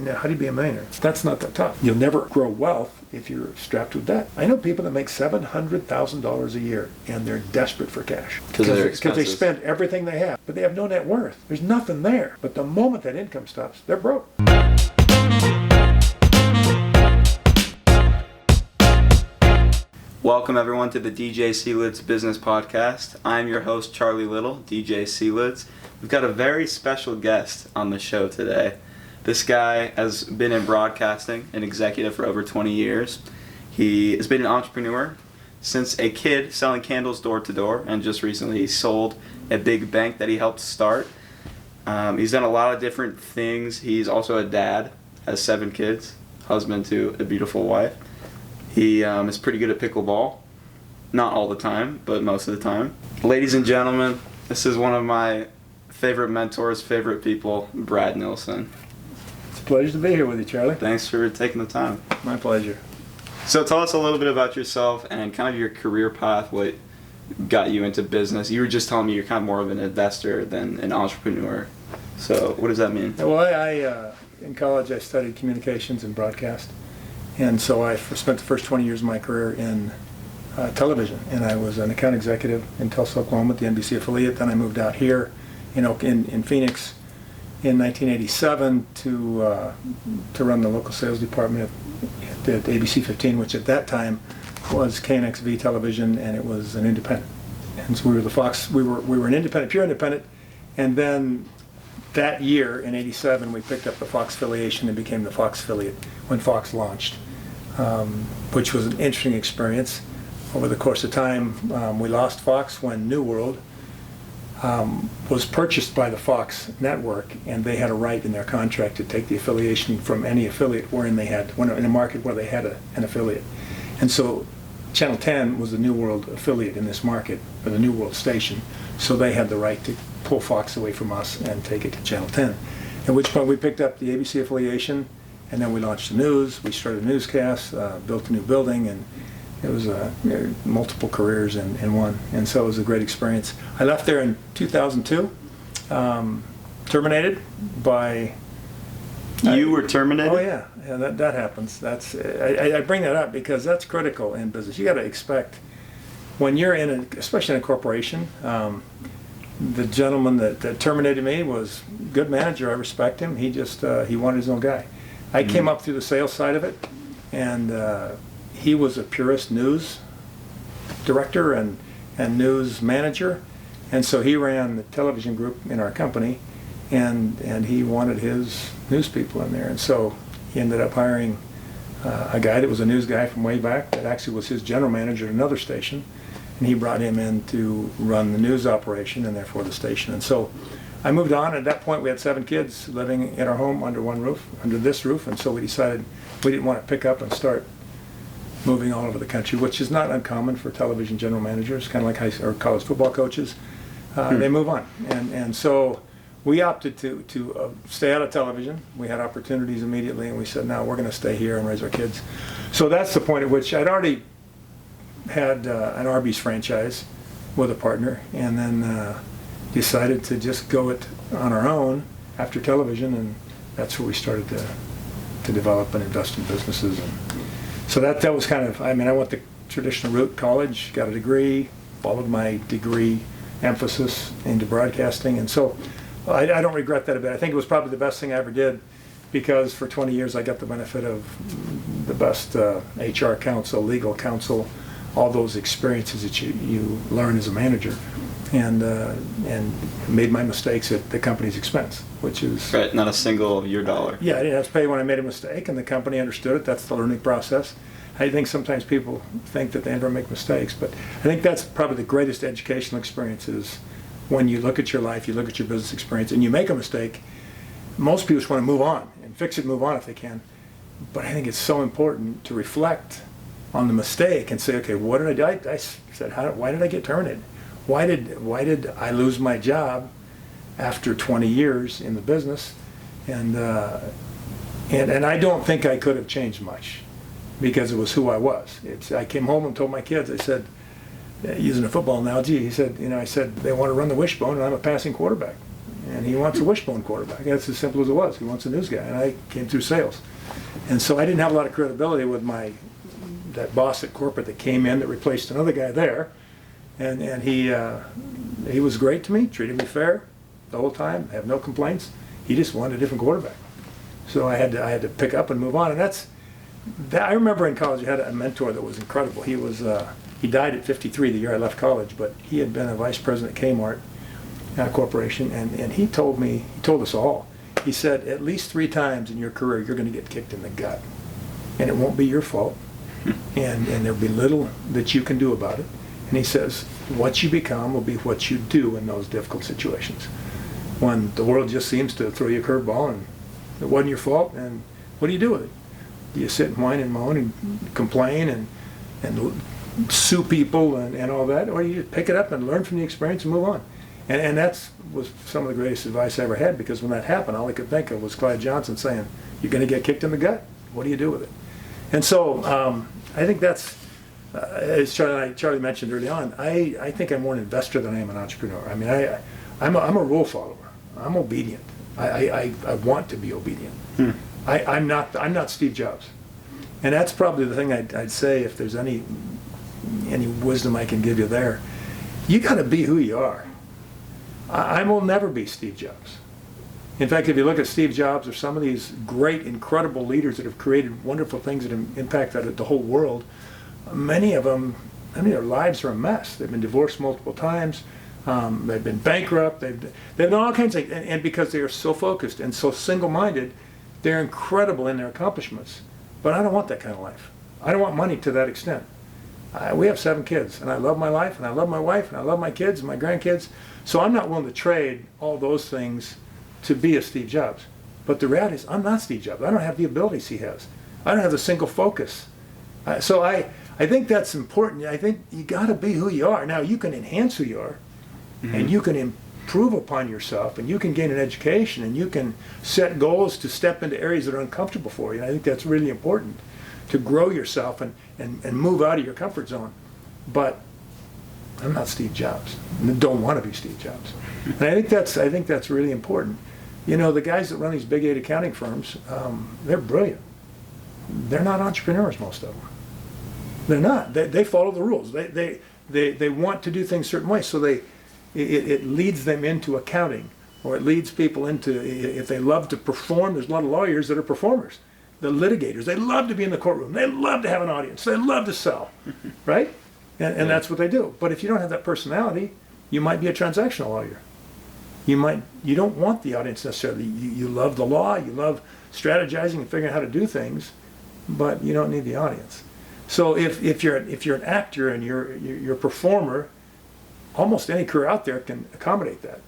how do you be a millionaire? That's not that tough. You'll never grow wealth if you're strapped with debt. I know people that make $700,000 a year and they're desperate for cash. Because they spend everything they have, but they have no net worth. There's nothing there. But the moment that income stops, they're broke. Welcome everyone to the DJ Seelitz Business Podcast. I'm your host Charlie Little, DJ Seelitz. We've got a very special guest on the show today. This guy has been in broadcasting, an executive for over 20 years. He has been an entrepreneur since a kid, selling candles door to door, and just recently he sold a big bank that he helped start. He's done a lot of different things. He's also a dad, has 7 kids, husband to a beautiful wife. He is pretty good at pickleball. Not all the time, but most of the time. Ladies and gentlemen, this is one of my favorite mentors, favorite people, Brad Nilsen. It's a pleasure to be here with you, Charlie. Thanks for taking the time. My pleasure. So tell us a little bit about yourself and kind of your career path, what got you into business. You were just telling me you're kind of more of an investor than an entrepreneur. So what does that mean? Well, I in college I studied communications and broadcast. And so I spent the first 20 years of my career in television. And I was an account executive in Tulsa, Oklahoma at the NBC affiliate. Then I moved out here in Phoenix in 1987 to run the local sales department at ABC 15, which at that time was KNXV television, and it was an independent. And so we were the Fox. We were an independent, pure independent. And then that year in '87, we picked up the Fox affiliation and became the Fox affiliate when Fox launched, which was an interesting experience. Over the course of time, we lost Fox when New World was purchased by the Fox network, and they had a right in their contract to take the affiliation from any affiliate in a market where they had an affiliate. And so Channel 10 was the New World affiliate in this market, or the New World station, so they had the right to pull Fox away from us and take it to Channel 10. At which point we picked up the ABC affiliation, and then we launched the news. We started a newscast, built a new building, and it was multiple careers in one, and so it was a great experience. I left there in 2002, terminated by... You were terminated? Oh yeah, that happens. I bring that up because that's critical in business. You got to expect, when you're especially in a corporation, the gentleman that terminated me was a good manager. I respect him. He wanted his own guy. I came up through the sales side of it, and he was a purist news director and news manager, and so he ran the television group in our company, and he wanted his news people in there, and so he ended up hiring a guy that was a news guy from way back that actually was his general manager at another station, and he brought him in to run the news operation and therefore the station. And so I moved on. At that point we had 7 kids living in our home under this roof, and so we decided we didn't want to pick up and start moving all over the country, which is not uncommon for television general managers, kind of like or college football coaches. They move on, and so we opted to stay out of television. We had opportunities immediately, and we said, no, we're going to stay here and raise our kids. So that's the point at which I'd already had an Arby's franchise with a partner, and then decided to just go it on our own after television, and that's where we started to develop and invest in businesses. And so that was kind of, I went the traditional route, college, got a degree, followed my degree emphasis into broadcasting, and so I don't regret that a bit. I think it was probably the best thing I ever did, because for 20 years I got the benefit of the best HR counsel, legal counsel, all those experiences that you learn as a manager, and made my mistakes at the company's expense, which is... Right, not a single your dollar. Yeah, I didn't have to pay when I made a mistake, and the company understood it. That's the learning process. I think sometimes people think that they never make mistakes, but I think that's probably the greatest educational experience is when you look at your life, you look at your business experience, and you make a mistake. Most people just want to move on and fix it, move on if they can. But I think it's so important to reflect on the mistake and say, okay, what did I do? I said, why did I get terminated? Why did I lose my job after 20 years in the business? And I don't think I could have changed much, because it was who I was. I came home and told my kids, I said, using a football analogy, I said, they want to run the wishbone, and I'm a passing quarterback. and he wants a wishbone quarterback. That's as simple as it was. He wants a news guy, and I came through sales. And so I didn't have a lot of credibility with that boss at corporate that came in that replaced another guy there. And he was great to me, treated me fair the whole time, have no complaints. He just wanted a different quarterback. So I had to pick up and move on. And that I remember in college I had a mentor that was incredible. He died at 53 the year I left college, but he had been a vice president at Kmart Corporation, and he told us all, he said, at least 3 times in your career you're going to get kicked in the gut. And it won't be your fault. And there'll be little that you can do about it. And he says, what you become will be what you do in those difficult situations. When the world just seems to throw you a curveball and it wasn't your fault, and what do you do with it? Do you sit and whine and moan and complain and sue people and all that, or you pick it up and learn from the experience and move on? And that was some of the greatest advice I ever had, because when that happened, all I could think of was Clyde Johnson saying, you're going to get kicked in the gut. What do you do with it? And so I think that's, as Charlie mentioned early on, I think I'm more an investor than I am an entrepreneur. I mean, I'm a rule follower. I'm obedient. I want to be obedient. I'm not Steve Jobs. And that's probably the thing I'd say, if there's any wisdom I can give you there. You got to be who you are. I will never be Steve Jobs. In fact, if you look at Steve Jobs or some of these great, incredible leaders that have created wonderful things that have impacted the whole world, many of them, their lives are a mess. They've been divorced multiple times. They've been bankrupt. They've done all kinds of things. And because they are so focused and so single-minded, they're incredible in their accomplishments. But I don't want that kind of life. I don't want money to that extent. We have 7 kids, and I love my life, and I love my wife, and I love my kids and my grandkids. So I'm not willing to trade all those things to be a Steve Jobs. But the reality is, I'm not Steve Jobs. I don't have the abilities he has. I don't have the single focus. So I think that's important. I think you got to be who you are. Now, you can enhance who you are, and you can improve upon yourself, and you can gain an education, and you can set goals to step into areas that are uncomfortable for you. And I think that's really important, to grow yourself and move out of your comfort zone. But I'm not Steve Jobs. I don't want to be Steve Jobs. And I think that's really important. You know, the guys that run these big 8 accounting firms, they're brilliant. They're not entrepreneurs, most of them. They're not. They follow the rules. They want to do things a certain way, so it leads them into accounting, or it leads people into, if they love to perform, there's a lot of lawyers that are performers. The litigators, they love to be in the courtroom. They love to have an audience. They love to sell, right? And that's what they do. But if you don't have that personality, you might be a transactional lawyer. You don't want the audience necessarily. You love the law, you love strategizing and figuring out how to do things, but you don't need the audience. So if you're an actor and you're a performer, almost any career out there can accommodate that.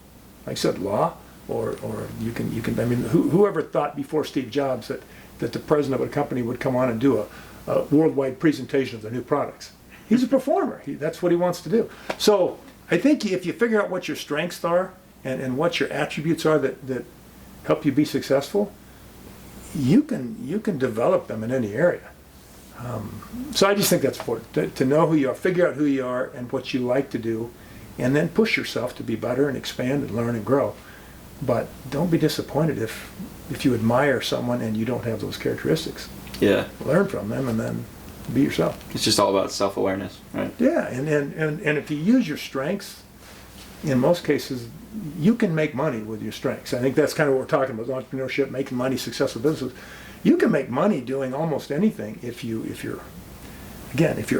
Like I said, law, or you can. I mean, whoever thought before Steve Jobs that the president of a company would come on and do a worldwide presentation of their new products? He's a performer. That's what he wants to do. So I think if you figure out what your strengths are and what your attributes are that help you be successful, you can develop them in any area. So I just think that's important, to know who you are, figure out who you are and what you like to do, and then push yourself to be better and expand and learn and grow. But don't be disappointed if you admire someone and you don't have those characteristics. Yeah. Learn from them and then be yourself. It's just all about self-awareness, right? Yeah, and if you use your strengths, in most cases, you can make money with your strengths. I think that's kind of what we're talking about, entrepreneurship, making money, successful businesses. You can make money doing almost anything if you're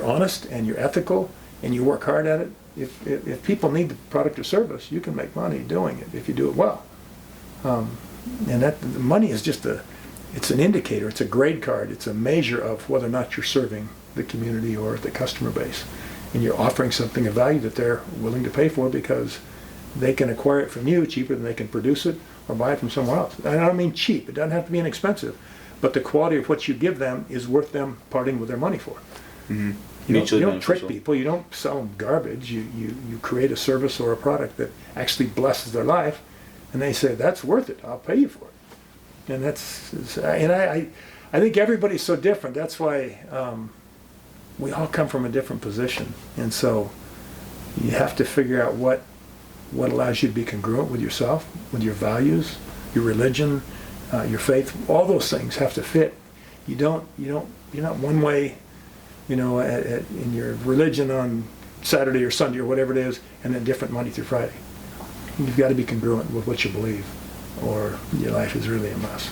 honest and you're ethical and you work hard at it. If people need the product or service, you can make money doing it if you do it well. And that money is just it's an indicator, it's a grade card, it's a measure of whether or not you're serving the community or the customer base. And you're offering something of value that they're willing to pay for because they can acquire it from you cheaper than they can produce it or buy it from somewhere else. I don't mean cheap, it doesn't have to be inexpensive, but the quality of what you give them is worth them parting with their money for. Mm-hmm. You don't trick people, you don't sell them garbage, you create a service or a product that actually blesses their life, and they say, that's worth it, I'll pay you for it. And I think everybody's so different. That's why we all come from a different position. And so you have to figure out what what allows you to be congruent with yourself, with your values, your religion, your faith. All those things have to fit. You're not one way, in your religion on Saturday or Sunday or whatever it is, and then different Monday through Friday. You've got to be congruent with what you believe, or your life is really a mess.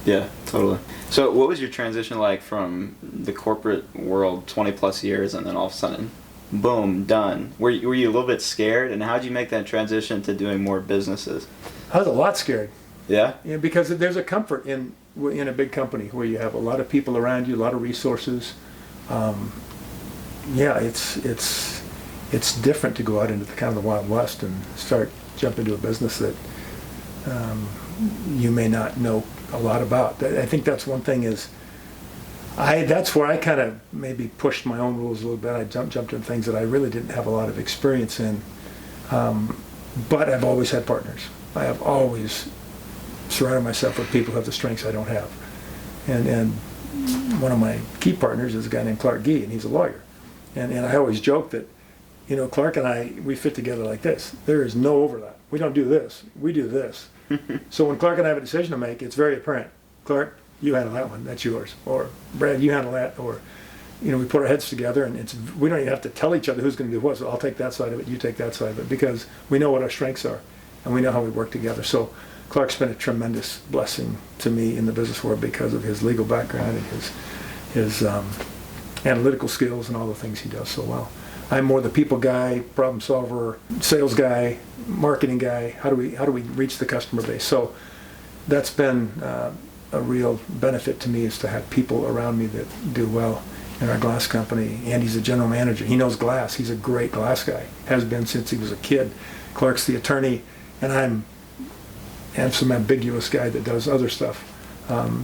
Yeah, totally. So what was your transition like from the corporate world 20 plus years and then all of a sudden, boom, done? Were you a little bit scared, and how did you make that transition to doing more businesses? I was a lot scared. Yeah? Because there's a comfort in a big company where you have a lot of people around you, a lot of resources. It's different to go out into the kind of the Wild West and start jumping into a business that you may not know a lot about. I think that's one thing is, that's where I kind of maybe pushed my own rules a little bit. I jumped into things that I really didn't have a lot of experience in. But I've always had partners. I have always surrounded myself with people who have the strengths I don't have. And one of my key partners is a guy named Clark Gee, and he's a lawyer. And I always joke that, Clark and I, we fit together like this. There is no overlap. We don't do this. We do this. So when Clark and I have a decision to make, it's very apparent. Clark, you handle that one. That's yours. Or Brad, you handle that. Or, we put our heads together, and we don't even have to tell each other who's going to do what. So I'll take that side of it. You take that side of it, because we know what our strengths are, and we know how we work together. So Clark's been a tremendous blessing to me in the business world because of his legal background and his analytical skills and all the things he does so well. I'm more the people guy, problem solver, sales guy, marketing guy. How do we reach the customer base? So that's been a real benefit to me, is to have people around me that do well in our glass company. Andy's a general manager. He knows glass. He's a great glass guy. Has been since he was a kid. Clark's the attorney, and I'm some ambiguous guy that does other stuff.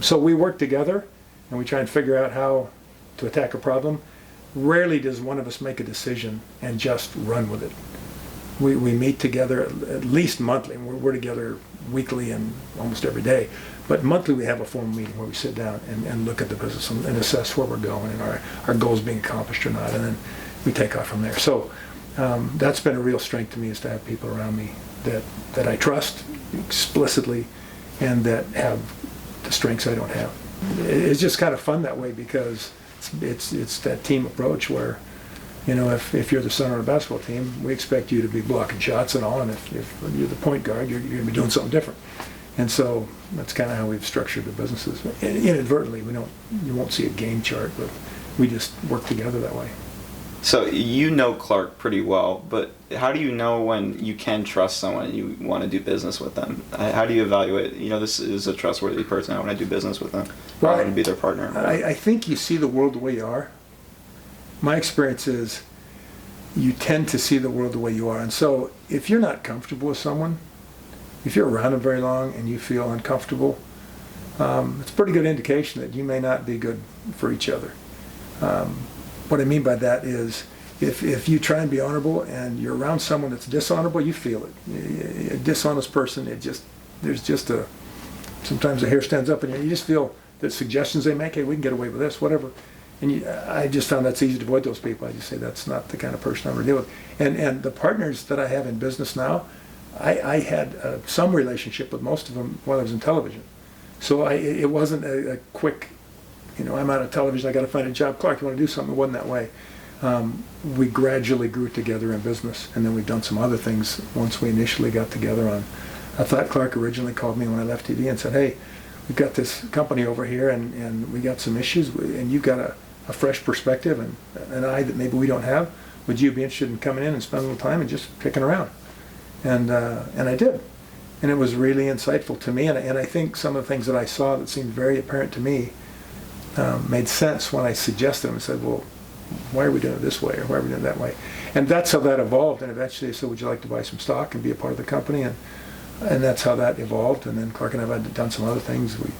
So we work together, and we try and figure out how to attack a problem. Rarely does one of us make a decision and just run with it. We meet together at least monthly. We're together weekly and almost every day. But monthly we have a formal meeting where we sit down and look at the business and assess where we're going and our goals being accomplished or not. And then we take off from there. So that's been a real strength to me, is to have people around me that I trust explicitly and that have the strengths I don't have. It's just kind of fun that way, because it's that team approach where, if you're the center of the basketball team, we expect you to be blocking shots and all, and if you're the point guard, you're going to be doing something different. And so that's kind of how we've structured the businesses. Inadvertently, you won't see a game chart, but we just work together that way. So you know Clark pretty well, but how do you know when you can trust someone and you want to do business with them? How do you evaluate, this is a trustworthy person, I want to do business with them, I want to be their partner? I think you see the world the way you are. My experience is you tend to see the world the way you are. And so if you're not comfortable with someone, if you're around them very long and you feel uncomfortable, it's a pretty good indication that you may not be good for each other. What I mean by that is, if you try and be honorable and you're around someone that's dishonorable, you feel it. A dishonest person, sometimes the hair stands up and you just feel that suggestions they make, hey, we can get away with this, whatever. And I just found that's easy to avoid those people. I just say that's not the kind of person I want to deal with. And the partners that I have in business now, I had some relationship with most of them while I was in television. So it wasn't a quick, I'm out of television, I got to find a job. Clark, you want to do something? It wasn't that way. We gradually grew together in business, and then we've done some other things once we initially got together on. I thought Clark originally called me when I left TV and said, hey, we've got this company over here, and we got some issues, and you've got a fresh perspective and an eye that maybe we don't have. Would you be interested in coming in and spending a little time and just kicking around? And I did. And it was really insightful to me, and I think some of the things that I saw that seemed very apparent to me made sense when I suggested them and said, well, why are we doing it this way, or why are we doing it that way? And that's how that evolved, and eventually they said, would you like to buy some stock and be a part of the company? And that's how that evolved, and then Clark and I have done some other things. We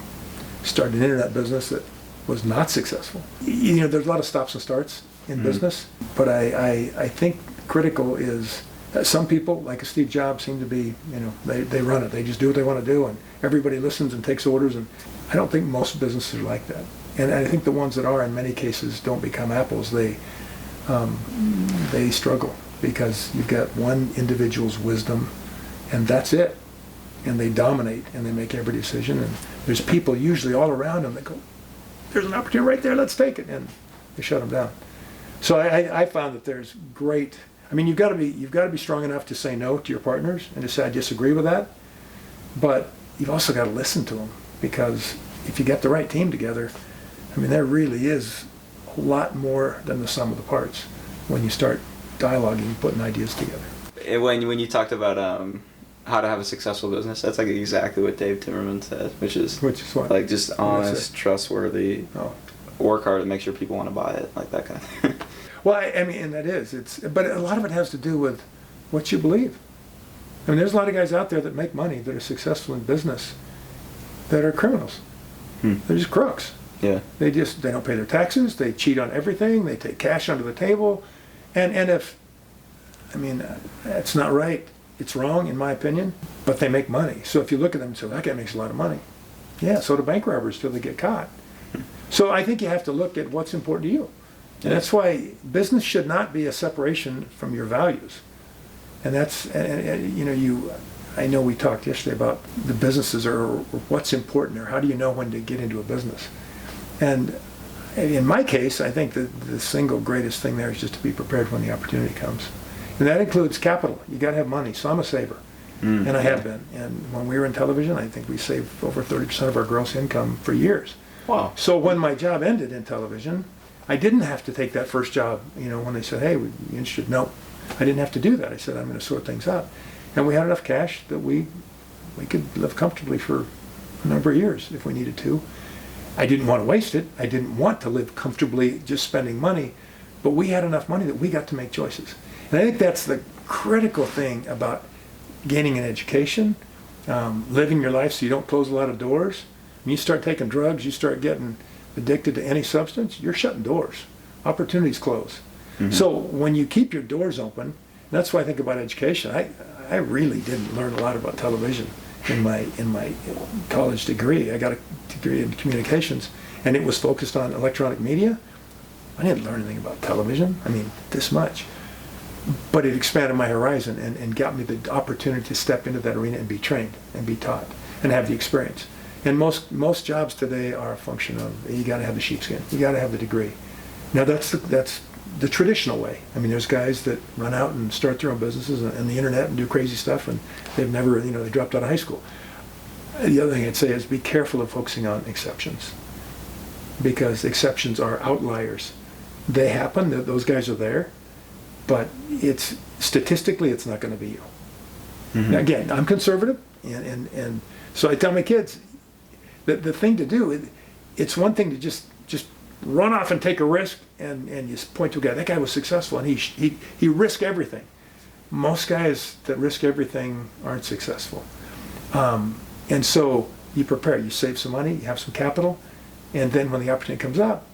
started an internet business that was not successful. There's a lot of stops and starts in business, but I think critical is some people, like a Steve Jobs, seem to be, they run it. They just do what they want to do, and everybody listens and takes orders, and I don't think most businesses are like that. And I think the ones that are, in many cases, don't become apples. They struggle because you've got one individual's wisdom, and that's it. And they dominate, and they make every decision. And there's people usually all around them that go, "There's an opportunity right there. Let's take it," and they shut them down. So I found that there's great. I mean, you've got to be strong enough to say no to your partners and to say I disagree with that. But you've also got to listen to them, because if you get the right team together, I mean, there really is a lot more than the sum of the parts when you start dialoguing, putting ideas together. And when you talked about how to have a successful business, that's like exactly what Dave Timmerman said, which is what? Like just honest, trustworthy, work hard to make sure people want to buy it, like that kind of thing. Well, I mean, and that is, but a lot of it has to do with what you believe. I mean, there's a lot of guys out there that make money, that are successful in business, that are criminals. They're just crooks. Yeah. They don't pay their taxes, they cheat on everything, they take cash under the table, and if, I mean, that's not right. It's wrong, in my opinion, but they make money. So if you look at them and say, that guy makes a lot of money. Yeah, so do bank robbers till they get caught. So I think you have to look at what's important to you. And that's why business should not be a separation from your values. And that's, I know we talked yesterday about the businesses or what's important, or how do you know when to get into a business. And in my case, I think that the single greatest thing there is just to be prepared when the opportunity comes. And that includes capital. You got to have money. So I'm a saver, and I have been. And when we were in television, I think we saved over 30% of our gross income for years. Wow. So when my job ended in television, I didn't have to take that first job. When they said, "Hey, you interested?" No, I didn't have to do that. I said, "I'm going to sort things out," and we had enough cash that we could live comfortably for a number of years if we needed to. I didn't want to waste it. I didn't want to live comfortably just spending money, but we had enough money that we got to make choices. And I think that's the critical thing about gaining an education, living your life so you don't close a lot of doors. When you start taking drugs, you start getting addicted to any substance, you're shutting doors. Opportunities close. So when you keep your doors open, that's why I think about education. I really didn't learn a lot about television in my college degree. I got a degree in communications, and it was focused on electronic media. I didn't learn anything about television. I mean, this much. But it expanded my horizon and got me the opportunity to step into that arena and be trained and be taught and have the experience. And most jobs today are a function of, you got to have the sheepskin, you got to have the degree. Now that's the traditional way. I mean, there's guys that run out and start their own businesses on the internet and do crazy stuff, and they've never, they dropped out of high school. The other thing I'd say is be careful of focusing on exceptions, because exceptions are outliers. They happen, those guys are there, but statistically it's not going to be you. Now, again, I'm conservative, and so I tell my kids, the thing to do, it's one thing to just run off and take a risk, and you point to a guy, that guy was successful, and he risked everything. Most guys that risk everything aren't successful. And so you prepare, you save some money, you have some capital, and then when the opportunity comes up,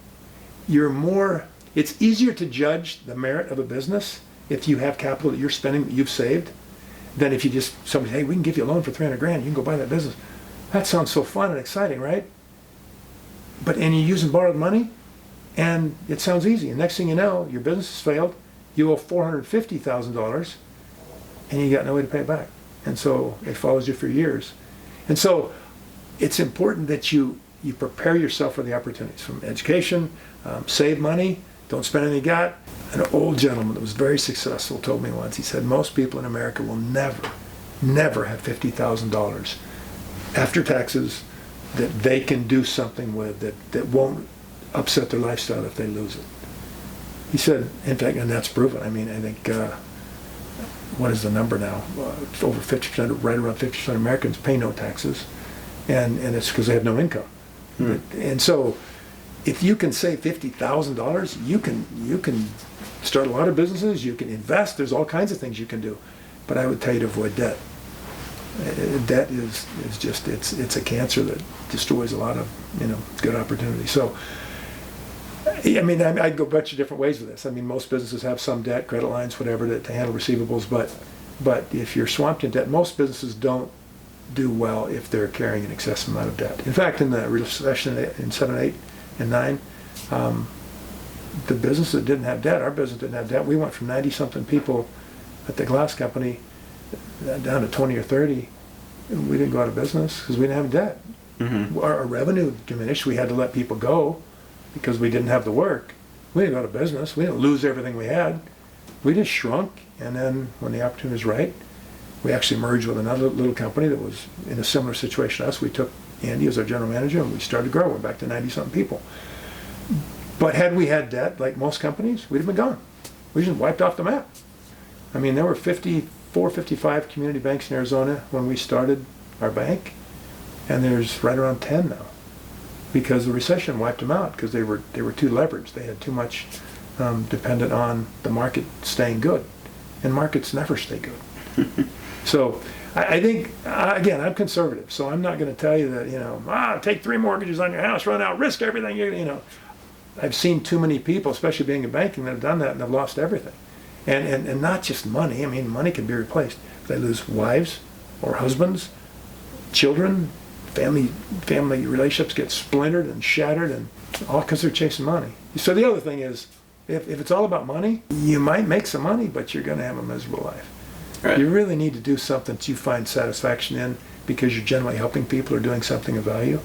it's easier to judge the merit of a business if you have capital that you're spending, that you've saved, than if somebody, hey, we can give you a loan for $300,000, you can go buy that business. That sounds so fun and exciting, right? And you're using borrowed money, and it sounds easy. And next thing you know, your business has failed, you owe $450,000, and you got no way to pay it back. And so it follows you for years. And so it's important that you prepare yourself for the opportunities, from education, save money, don't spend anything you got. An old gentleman that was very successful told me once, he said, most people in America will never have $50,000 after taxes that they can do something with that won't upset their lifestyle if they lose it. He said, in fact, and that's proven. I mean, I think, what is the number now? It's over 50%, right around 50% of Americans pay no taxes, and it's because they have no income. And so if you can save $50,000, you can start a lot of businesses, you can invest, there's all kinds of things you can do. But I would tell you to avoid debt. Debt is just, it's a cancer that destroys a lot of, good opportunities. So, I mean, I'd go a bunch of different ways with this. I mean, most businesses have some debt, credit lines, whatever, to handle receivables, but if you're swamped in debt, most businesses don't do well if they're carrying an excessive amount of debt. In fact, in the recession in 7, 8, and 9, the business that didn't have debt, our business didn't have debt, we went from 90-something people at the glass company, down to 20 or 30, we didn't go out of business because we didn't have debt. Mm-hmm. Our revenue diminished. We had to let people go because we didn't have the work. We didn't go out of business. We didn't lose everything we had. We just shrunk, and then when the opportunity was right, we actually merged with another little company that was in a similar situation to us. We took Andy as our general manager, and we started to grow. We're back to 90-something people. But had we had debt, like most companies, we'd have been gone. We just wiped off the map. I mean, there were 54, 55 community banks in Arizona when we started our bank, and there's right around 10 now, because the recession wiped them out because they were too leveraged. They had too much dependent on the market staying good, and markets never stay good. So I think, again, I'm conservative, so I'm not going to tell you that, take 3 mortgages on your house, run out, risk everything, I've seen too many people, especially being in banking, that have done that and have lost everything. And not just money. I mean, money can be replaced. If they lose wives or husbands, children, family relationships get splintered and shattered, and all because they're chasing money. So the other thing is, if it's all about money, you might make some money, but you're going to have a miserable life. Right. You really need to do something that you find satisfaction in because you're generally helping people or doing something of value.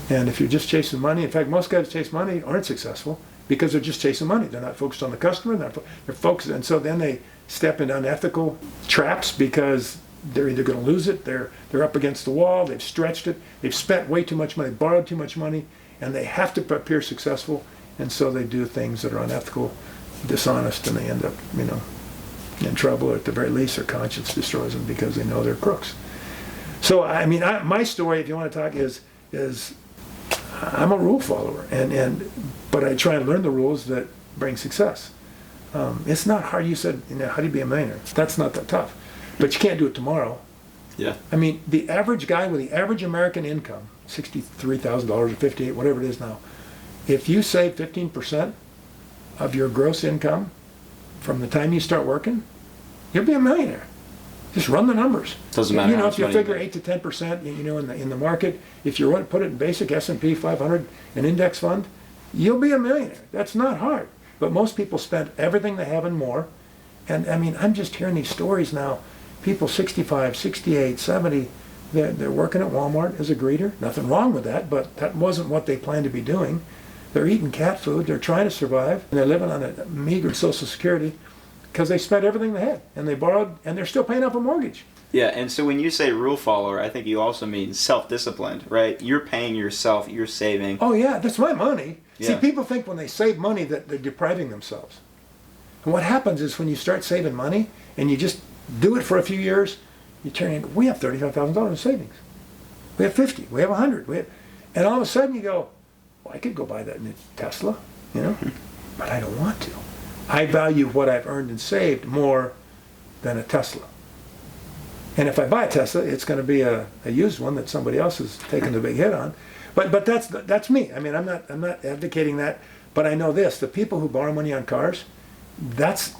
And if you're just chasing money, in fact, most guys that chase money aren't successful because they're just chasing money. They're not focused on the customer. They're focused, and so then they step into unethical traps because they're either going to lose it, they're up against the wall, they've stretched it, they've spent way too much money, borrowed too much money, and they have to appear successful, and so they do things that are unethical, dishonest, and they end up, in trouble, or at the very least their conscience destroys them because they know they're crooks. So, I mean, my story, if you want to talk, is I'm a rule follower, but I try and learn the rules that bring success. It's not hard. You said, how do you be a millionaire? That's not that tough. But you can't do it tomorrow. Yeah. I mean, the average guy with the average American income, $63,000 or $58,000, whatever it is now, if you save 15% of your gross income from the time you start working, you'll be a millionaire. Just run the numbers. Doesn't matter. If you figure 8 to 10%, in the market, if you put it in basic S&P 500, an index fund, you'll be a millionaire. That's not hard. But most people spend everything they have and more. And I mean, I'm just hearing these stories now. People 65, 68, 70, they're working at Walmart as a greeter. Nothing wrong with that, but that wasn't what they planned to be doing. They're eating cat food. They're trying to survive. And they're living on a meager Social Security because they spent everything they had. And they borrowed, and they're still paying off a mortgage. Yeah, and so when you say rule follower, I think you also mean self-disciplined, right? You're paying yourself, you're saving. Oh yeah, that's my money. Yeah. See, people think when they save money that they're depriving themselves. And what happens is when you start saving money and you just do it for a few years, you turn in, we have $35,000 in savings. We have 50, we have 100. And all of a sudden you go, well, I could go buy that new Tesla, but I don't want to. I value what I've earned and saved more than a Tesla. And if I buy a Tesla, it's going to be a used one that somebody else has taken the big hit on. But that's me. I mean, I'm not advocating that, but I know this: the people who borrow money on cars, that's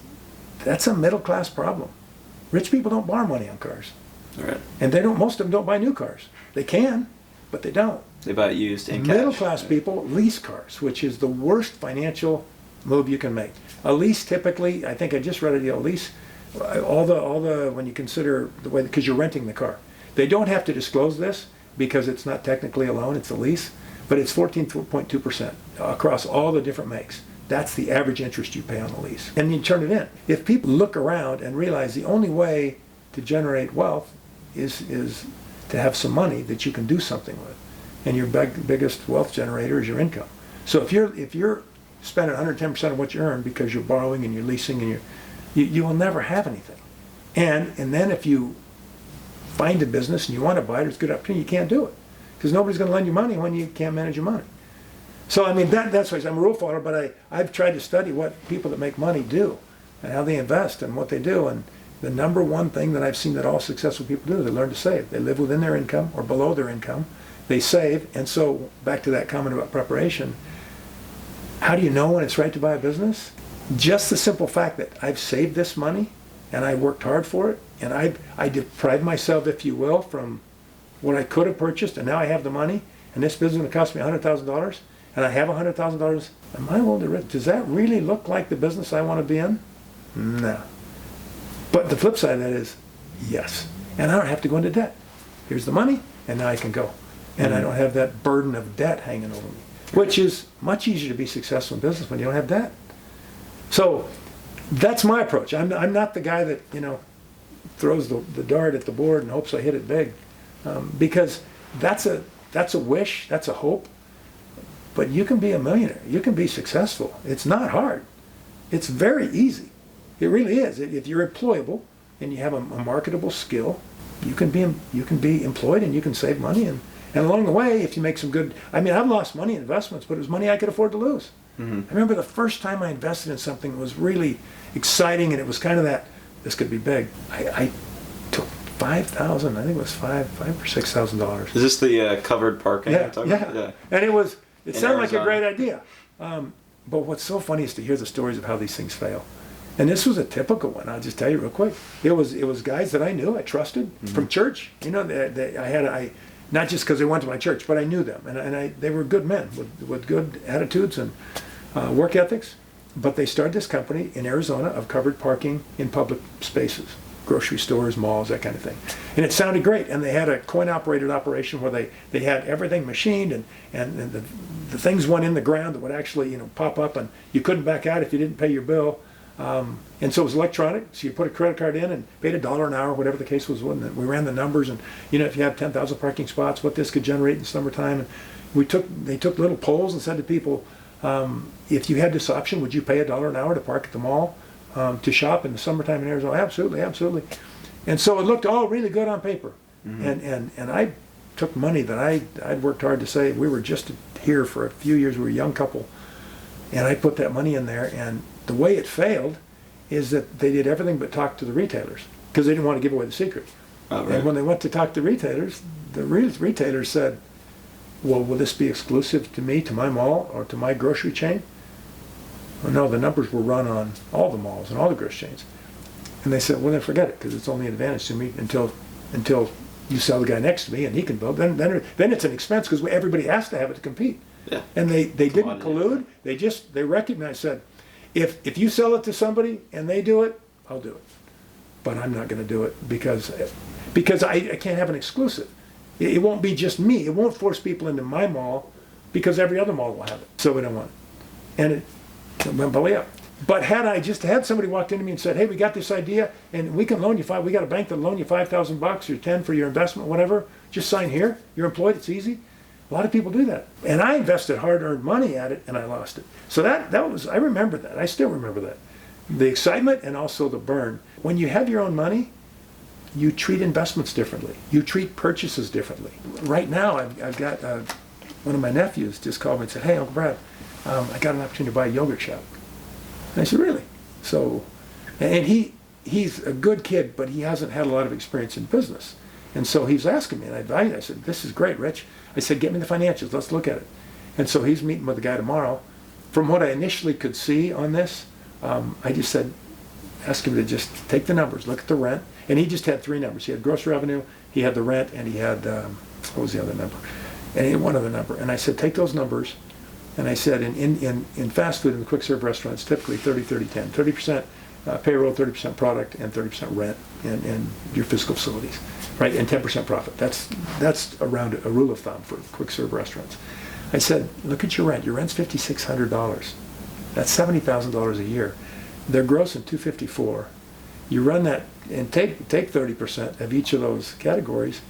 a middle class problem. Rich people don't borrow money on cars, Right. and most of them don't buy new cars. They can, but they don't. They buy it used in cash. Middle class people lease cars, which is the worst financial move you can make. A lease typically, I think I just read a deal. Lease, all the when you consider the way, because you're renting the car, they don't have to disclose this because it's not technically a loan, it's a lease, but it's 14.2% across all the different makes. That's the average interest you pay on the lease, and you turn it in. If people look around and realize the only way to generate wealth is to have some money that you can do something with, and your biggest wealth generator is your income. So if you're spending 110% of what you earn because you're borrowing and you're leasing and you will never have anything. And then if you find a business and you want to buy it, it's a good opportunity, you can't do it because nobody's going to lend you money when you can't manage your money. So I mean, that's why I'm a rule follower, but I've tried to study what people that make money do and how they invest and what they do. And the number one thing that I've seen that all successful people do is they learn to save. They live within their income or below their income. They save. And so back to that comment about preparation, how do you know when it's right to buy a business? Just the simple fact that I've saved this money and I worked hard for it, and I deprived myself, if you will, from what I could have purchased, and now I have the money, and this business is going to cost me $100,000, and I have $100,000. Am I willing to risk? Does that really look like the business I want to be in? No. But the flip side of that is, yes. And I don't have to go into debt. Here's the money, and now I can go. And I don't have that burden of debt hanging over me, which is much easier to be successful in business when you don't have debt. So that's my approach. I'm not the guy that, throws the dart at the board and hopes I hit it big, because that's a wish, that's a hope. But you can be a millionaire. You can be successful. It's not hard. It's very easy. It really is. If you're employable and you have a marketable skill, you can be employed and you can save money. And along the way, if you make some good, I've lost money in investments, but it was money I could afford to lose. I remember the first time I invested in something that was really exciting, and it was kind of that, this could be big. I took $5,000, I think it was $5,000 or $6,000. Is this the covered parking? Yeah. And it sounded like a great idea. But what's so funny is to hear the stories of how these things fail. And this was a typical one. I'll just tell you real quick. It was guys that I knew, I trusted from church. Not just because they went to my church, but I knew them, and they were good men with good attitudes and work ethics. But they started this company in Arizona of covered parking in public spaces, grocery stores, malls, that kind of thing. And it sounded great. And they had a coin-operated operation where they had everything machined, and the things went in the ground that would actually pop up, and you couldn't back out if you didn't pay your bill. And so it was electronic, so you put a credit card in and paid $1 an hour, whatever the case was. And we ran the numbers, and if you have 10,000 parking spots, what this could generate in summertime. And they took little polls and said to people, if you had this option, would you pay $1 an hour to park at the mall to shop in the summertime in Arizona? Absolutely, absolutely. And so it looked all really good on paper. And I took money that I'd worked hard to save. We were just here for a few years. We were a young couple, and I put that money in there. And the way it failed is that they did everything but talk to the retailers because they didn't want to give away the secret. Oh, right. And when they went to talk to retailers, the retailers said, well, will this be exclusive to me, to my mall, or to my grocery chain? Well, no, the numbers were run on all the malls and all the grocery chains. And they said, well, then forget it, because it's only an advantage to me until you sell the guy next to me and he can build. Then it's an expense because everybody has to have it to compete. Yeah. And they didn't collude. They recognized, said, if you sell it to somebody and they do it, I'll do it. But I'm not going to do it because I can't have an exclusive. It won't be just me. It won't force people into my mall because every other mall will have it. So we don't want it. And it went belly up. But had I just had somebody walked into me and said, hey, we got this idea and we can loan you we got a bank that'll loan you $5,000 or 10 for your investment, whatever. Just sign here. You're employed. It's easy. A lot of people do that. And I invested hard-earned money at it and I lost it. So that was, I remember that. I still remember that. The excitement and also the burn. When you have your own money, you treat investments differently. You treat purchases differently. Right now, I've got one of my nephews just called me and said, hey, Uncle Brad, I got an opportunity to buy a yogurt shop. And I said, really? So, and he's a good kid, but he hasn't had a lot of experience in business. And so he's asking me, and I said, this is great, Rich. I said, get me the financials, let's look at it. And so he's meeting with the guy tomorrow. From what I initially could see on this, I just said, ask him to just take the numbers, look at the rent. And he just had three numbers. He had gross revenue, he had the rent, and he had, what was the other number? And he had one other number. And I said, take those numbers. And I said, in fast food, in the quick serve restaurants, typically 30-30-10. 30% payroll, 30% product, and 30% rent and your physical facilities, right? And 10% profit. That's around a rule of thumb for quick serve restaurants. I said, look at your rent. Your rent's $5,600. That's $70,000 a year. They're grossing $254. You run that and take 30% of each of those categories.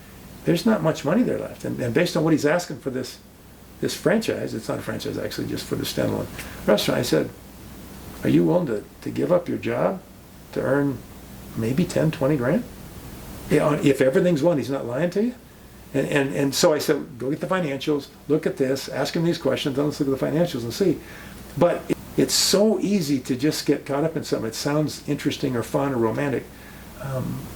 There's not much money there left. And based on what he's asking for this franchise, it's not a franchise actually, just for the standalone restaurant, I said, are you willing to give up your job to earn maybe 10, 20 grand? If everything's one, he's not lying to you. And so I said, go get the financials, look at this, ask him these questions, then let's look at the financials and see. But it's so easy to just get caught up in something. It sounds interesting or fun or romantic.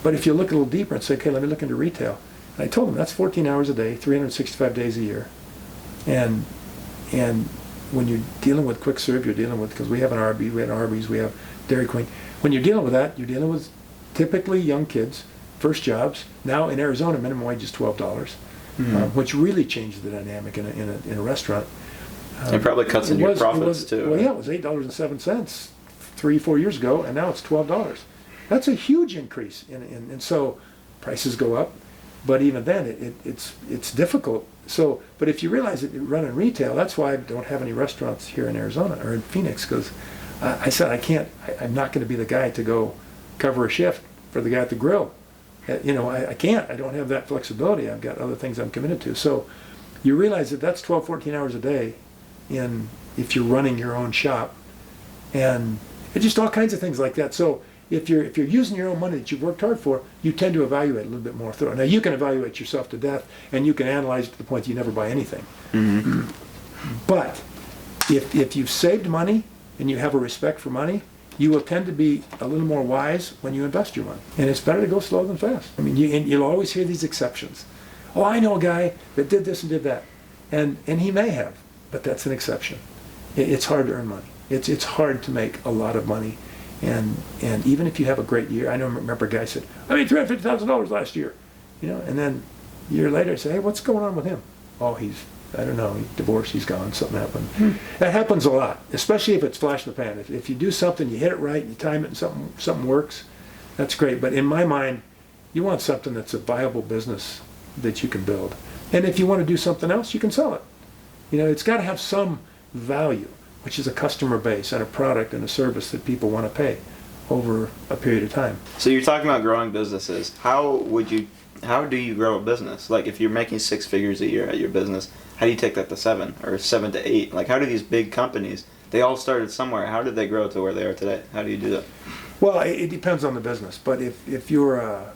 But if you look a little deeper and say, okay, let me look into retail. And I told him that's 14 hours a day, 365 days a year. And when you're dealing with quick serve, you're dealing with, because we have an Arby's, we have Dairy Queen. When you're dealing with that, you're dealing with typically young kids, first jobs. Now in Arizona, minimum wage is $12, which really changes the dynamic in a restaurant. It probably cuts into your profits too. Well, yeah, it was $8.07 3-4 years ago, and now it's $12. That's a huge increase. And so prices go up, but even then it's difficult. So, but if you realize that you're running retail, that's why I don't have any restaurants here in Arizona or in Phoenix, because I said I'm not going to be the guy to go cover a shift for the guy at the grill. I can't. I don't have that flexibility. I've got other things I'm committed to. So you realize that that's 12, 14 hours a day if you're running your own shop, and it's just all kinds of things like that. So if you're using your own money that you've worked hard for, you tend to evaluate a little bit more thorough. Now you can evaluate yourself to death, and you can analyze it to the point that you never buy anything. Mm-hmm. But if you've saved money and you have a respect for money, you will tend to be a little more wise when you invest your money. And it's better to go slow than fast. I mean, you'll always hear these exceptions. Oh, I know a guy that did this and did that. And he may have, but that's an exception. It's hard to earn money. It's hard to make a lot of money. And even if you have a great year, I remember a guy said, I made $350,000 last year. And then a year later I say, hey, what's going on with him? Oh, I don't know, he's divorced, he's gone, something happened. That happens a lot, especially if it's flash in the pan. If you do something, you hit it right, you time it, and something works, that's great. But in my mind, you want something that's a viable business that you can build. And if you want to do something else, you can sell it. It's got to have some value, which is a customer base and a product and a service that people want to pay over a period of time. So you're talking about growing businesses. How do you grow a business? Like if you're making 6 figures a year at your business, how do you take that to 7 or 7 to 8? Like how do these big companies, they all started somewhere, how did they grow to where they are today? How do you do that? Well, it depends on the business. But if you're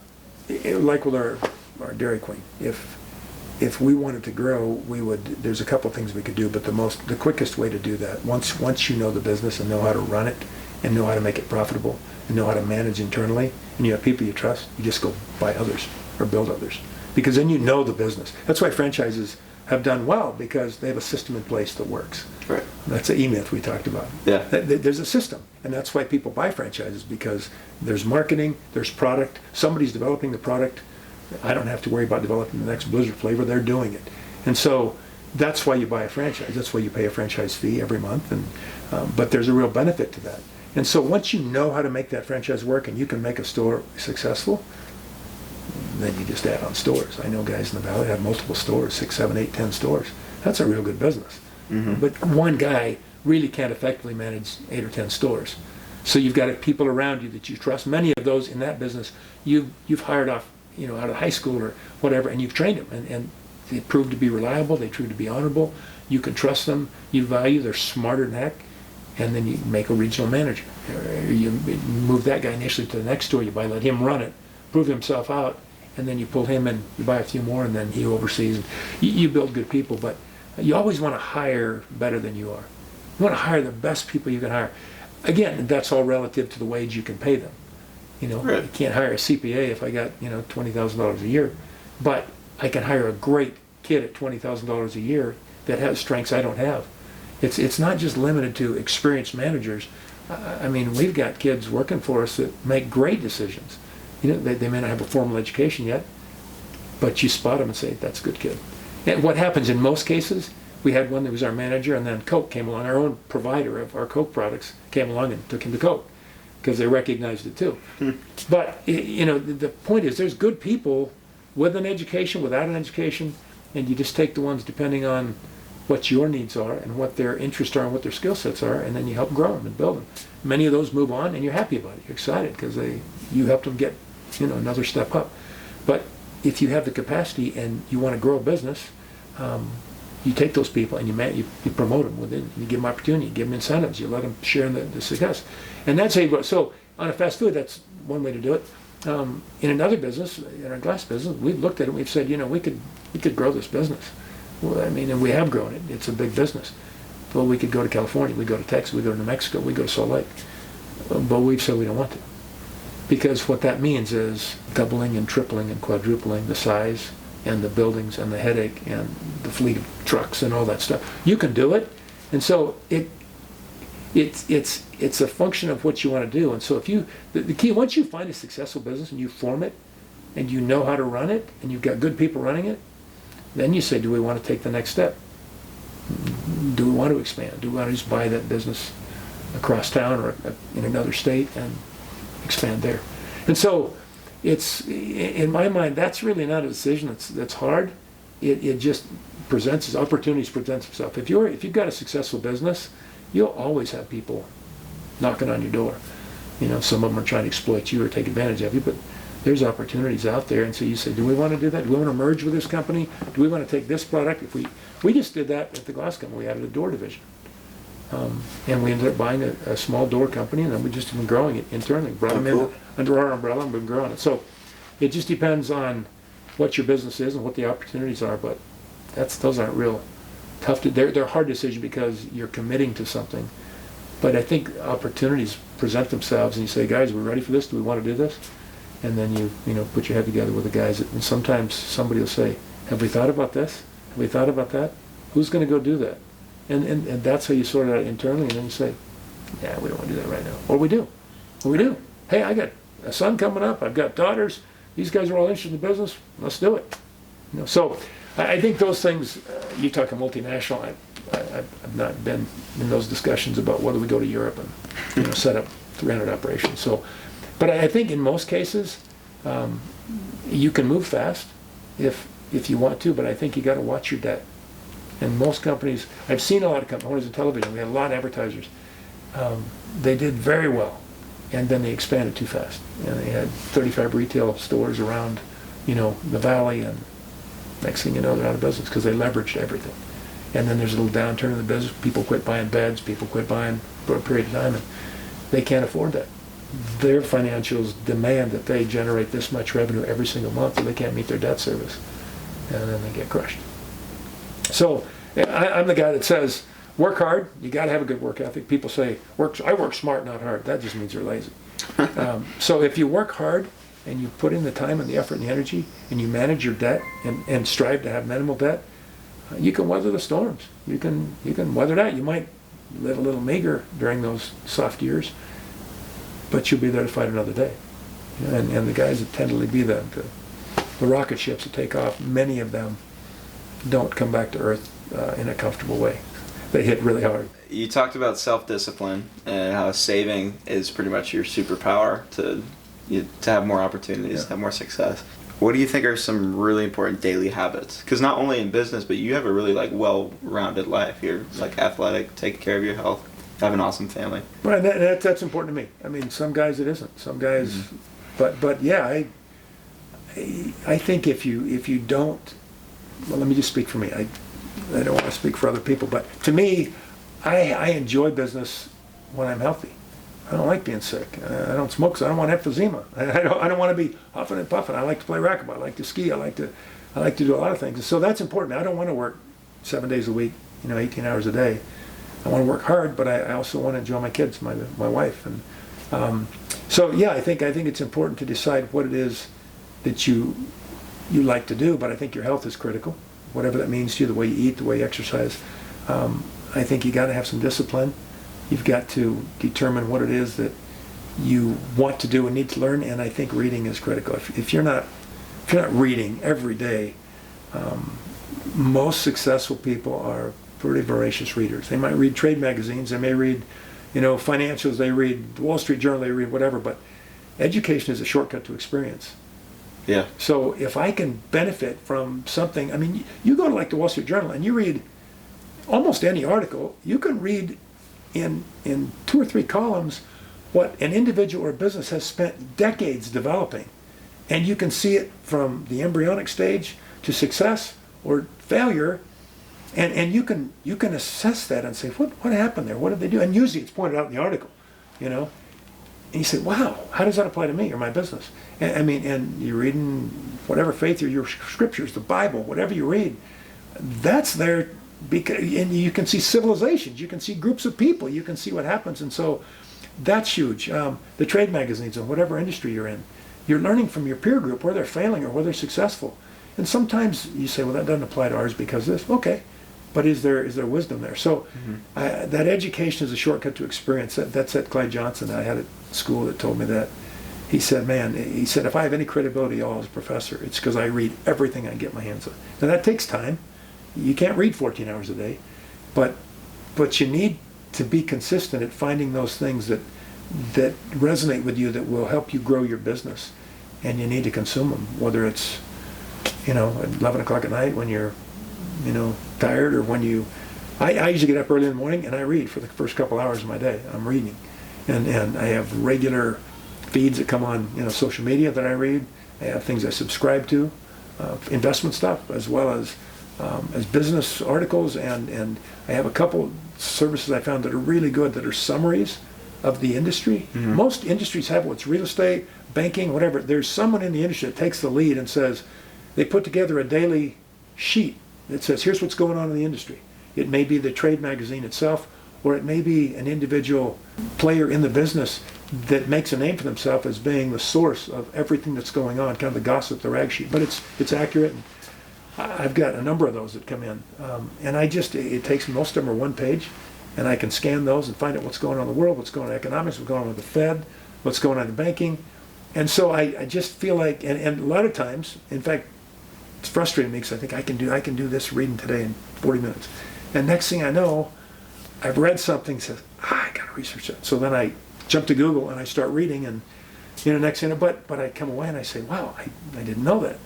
like with our Dairy Queen, if we wanted to grow, there's a couple of things we could do, but the quickest way to do that, once you know the business and know how to run it and know how to make it profitable and know how to manage internally, and you have people you trust, you just go buy others or build others, because then you know the business. That's why franchises have done well, because they have a system in place that works. Right. That's the E-myth we talked about. Yeah. There's a system, and that's why people buy franchises, because there's marketing, there's product, somebody's developing the product. I don't have to worry about developing the next Blizzard flavor, they're doing it. And so that's why you buy a franchise. That's why you pay a franchise fee every month, but there's a real benefit to that. And so once you know how to make that franchise work and you can make a store successful, then you just add on stores. I know guys in the Valley have multiple stores, 6, 7, 8, 10 stores. That's a real good business. Mm-hmm. But one guy really can't effectively manage 8 or 10 stores. So you've got people around you that you trust. Many of those in that business you've hired off, out of high school or whatever, and you've trained them, and they prove to be reliable, they prove to be honorable, you can trust them, you value, they're smarter than heck, and then you make a regional manager. Or you move that guy initially to the next store, let him run it, prove himself out, and then you pull him in, you buy a few more, and then he oversees. You build good people, but you always want to hire better than you are. You want to hire the best people you can hire. Again, that's all relative to the wage you can pay them. Right. You can't hire a CPA if I got, $20,000 a year, but I can hire a great kid at $20,000 a year that has strengths I don't have. It's not just limited to experienced managers. I mean, we've got kids working for us that make great decisions. They may not have a formal education yet, but you spot them and say, that's a good kid. And what happens in most cases, we had one that was our manager, and then Coke came along, our own provider of our Coke products came along and took him to Coke, because they recognized it too. But, the point is, there's good people with an education, without an education, and you just take the ones depending on what your needs are and what their interests are and what their skill sets are, and then you help grow them and build them. Many of those move on, and you're happy about it. You're excited because you helped them get another step up. But if you have the capacity and you want to grow a business, you take those people and you promote them within. You give them opportunity, you give them incentives, you let them share in the success. And that's how you grow. So on a fast food, that's one way to do it. In another business, in our glass business, we've looked at it and we've said, we could grow this business. Well, and we have grown it. It's a big business. Well, we could go to California, we go to Texas, we go to New Mexico, we go to Salt Lake. But we've said we don't want to. Because what that means is doubling and tripling and quadrupling the size and the buildings and the headache and the fleet of trucks and all that stuff. You can do it. And so it's a function of what you want to do. And so the key, once you find a successful business and you form it and you know how to run it and you've got good people running it, then you say, do we want to take the next step? Do we want to expand? Do we want to just buy that business across town or in another state and expand there? And so it's, in my mind, that's really not a decision that's hard. It just opportunities present themselves. If you've got a successful business, you'll always have people knocking on your door. Some of them are trying to exploit you or take advantage of you, but there's opportunities out there. And so you say, do we want to do that? Do we want to merge with this company? Do we want to take this product? We just did that at the glass company. We added a door division. And we ended up buying a small door company, and then we just been growing it internally. Brought them in under our umbrella and been growing it. So it just depends on what your business is and what the opportunities are, but those aren't real tough. They're hard decisions because you're committing to something. But I think opportunities present themselves, and you say, guys, are we ready for this? Do we want to do this? And then you put your head together with the guys. And sometimes somebody will say, have we thought about this? Have we thought about that? Who's going to go do that? And that's how you sort it out internally, and then you say, yeah, we don't want to do that right now. Or we do. Or we do. Hey, I got a son coming up. I've got daughters. These guys are all interested in the business. Let's do it. So I think those things, you talk a multinational, I've not been in those discussions about whether we go to Europe and set up 300 operations. So, but I think in most cases, you can move fast if you want to, but I think you got to watch your debt. And most companies, I've seen a lot of companies in television, we had a lot of advertisers. They did very well, and then they expanded too fast. And they had 35 retail stores around, the valley, and next thing you know, they're out of business because they leveraged everything. And then there's a little downturn in the business. People quit buying beds, people quit buying for a period of time, and they can't afford that. Their financials demand that they generate this much revenue every single month, or they can't meet their debt service, and then they get crushed. So I'm the guy that says, work hard. You got to have a good work ethic. People say, I work smart, not hard. That just means you're lazy. So if you work hard and you put in the time and the effort and the energy, and you manage your debt and strive to have minimal debt, you can weather the storms. You can weather that. You might live a little meager during those soft years, but you'll be there to fight another day. And the guys that tend to be the rocket ships that take off, many of them don't come back to earth in a comfortable way. They hit really hard. You talked about self-discipline and how saving is pretty much your superpower to have more opportunities, have more success. What do you think are some really important daily habits? Because not only in business, but you have a really well-rounded life. You're athletic, taking care of your health, have an awesome family. Right, that's important to me. I mean, some guys it isn't. Some guys, but yeah, I think if you don't. Well, let me just speak for me. I don't want to speak for other people, but to me, I enjoy business when I'm healthy. I don't like being sick. I don't smoke, so I don't want emphysema. I don't want to be huffing and puffing. I like to play racquetball. I like to ski. I like to do a lot of things. And so that's important. I don't want to work 7 days a week, 18 hours a day. I want to work hard, but I also want to enjoy my kids, my wife, and so yeah, I think it's important to decide what it is that you like to do, but I think your health is critical, whatever that means to you, the way you eat, the way you exercise. I think you got to have some discipline. You've got to determine what it is that you want to do and need to learn, and I think reading is critical. If you're not reading every day, most successful people are pretty voracious readers. They might read trade magazines, they may read, financials, they read the Wall Street Journal, they read whatever, but education is a shortcut to experience. Yeah. So if I can benefit from something, I mean, you go to the Wall Street Journal and you read almost any article, you can read in 2 or 3 columns what an individual or business has spent decades developing. And you can see it from the embryonic stage to success or failure, and you can assess that and say, what happened there? What did they do? And usually it's pointed out in the article, And you say, wow, how does that apply to me or my business? And you're reading whatever faith or your scriptures, the Bible, whatever you read, that's there because, and you can see civilizations, you can see groups of people, you can see what happens, and so that's huge. The trade magazines and whatever industry you're in, you're learning from your peer group where they're failing or where they're successful. And sometimes you say, well, that doesn't apply to ours because this. Okay, but is there wisdom there? So that education is a shortcut to experience. That's at Clyde Johnson. I had a school that told me that. He said, if I have any credibility at all as a professor, it's because I read everything I can get my hands on. Now that takes time. You can't read 14 hours a day, but you need to be consistent at finding those things that that resonate with you that will help you grow your business, and you need to consume them, whether it's, at 11 o'clock at night when you're, tired, or when you, I usually get up early in the morning and I read for the first couple hours of my day. I'm reading, and I have regular feeds that come on, social media that I read. I have things I subscribe to, investment stuff, as well as business articles, and I have a couple services I found that are really good, that are summaries of the industry. Mm-hmm. Most industries have what's real estate, banking, whatever. There's someone in the industry that takes the lead and says, they put together a daily sheet that says, here's what's going on in the industry. It may be the trade magazine itself, or it may be an individual player in the business that makes a name for themselves as being the source of everything that's going on, kind of the gossip, the rag sheet. But it's accurate. And I've got a number of those that come in. And it takes, most of them are one page, and I can scan those and find out what's going on in the world, what's going on in economics, what's going on with the Fed, what's going on in banking. And so I just feel like, and a lot of times, in fact, it's frustrating me because I think I can do this reading today in 40 minutes. And next thing I know, I've read something that says, I got to research that. So then I jump to Google and I start reading, and next thing, but I come away and I say, wow, I didn't know that.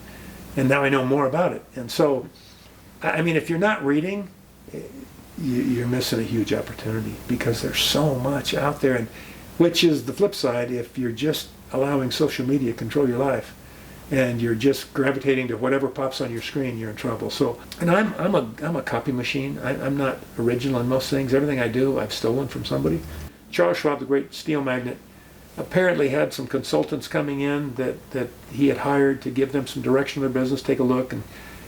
And now I know more about it. And so, I mean, if you're not reading, you're missing a huge opportunity, because there's so much out there, and which is the flip side. If you're just allowing social media control your life, and you're just gravitating to whatever pops on your screen, you're in trouble. So, and I'm a copy machine. I'm not original in most things. Everything I do, I've stolen from somebody. Charles Schwab, the great steel magnate, apparently had some consultants coming in that he had hired to give them some direction of their business, take a look,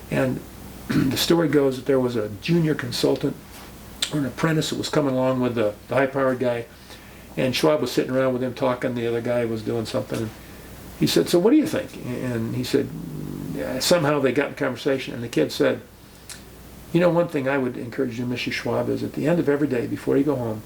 and the story goes that there was a junior consultant or an apprentice that was coming along with the high-powered guy, and Schwab was sitting around with him talking. The other guy was doing something. He said, so what do you think? And he said, yeah, somehow they got in conversation, and the kid said, one thing I would encourage you, Mr. Schwab, is at the end of every day, before you go home,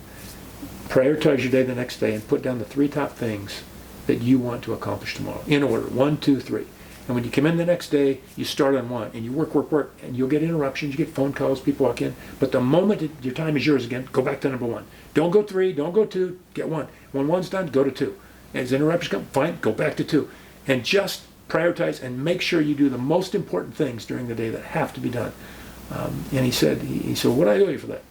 prioritize your day the next day and put down the 3 top things that you want to accomplish tomorrow, in order, 1, 2, 3. And when you come in the next day, you start on 1, and you work, and you'll get interruptions, you get phone calls, people walk in, but the moment your time is yours again, go back to number 1. Don't go 3, don't go 2, get 1. When 1's done, go to 2. As interruptions come, fine, go back to 2. And just prioritize and make sure you do the most important things during the day that have to be done. And he said, what do I owe you for that?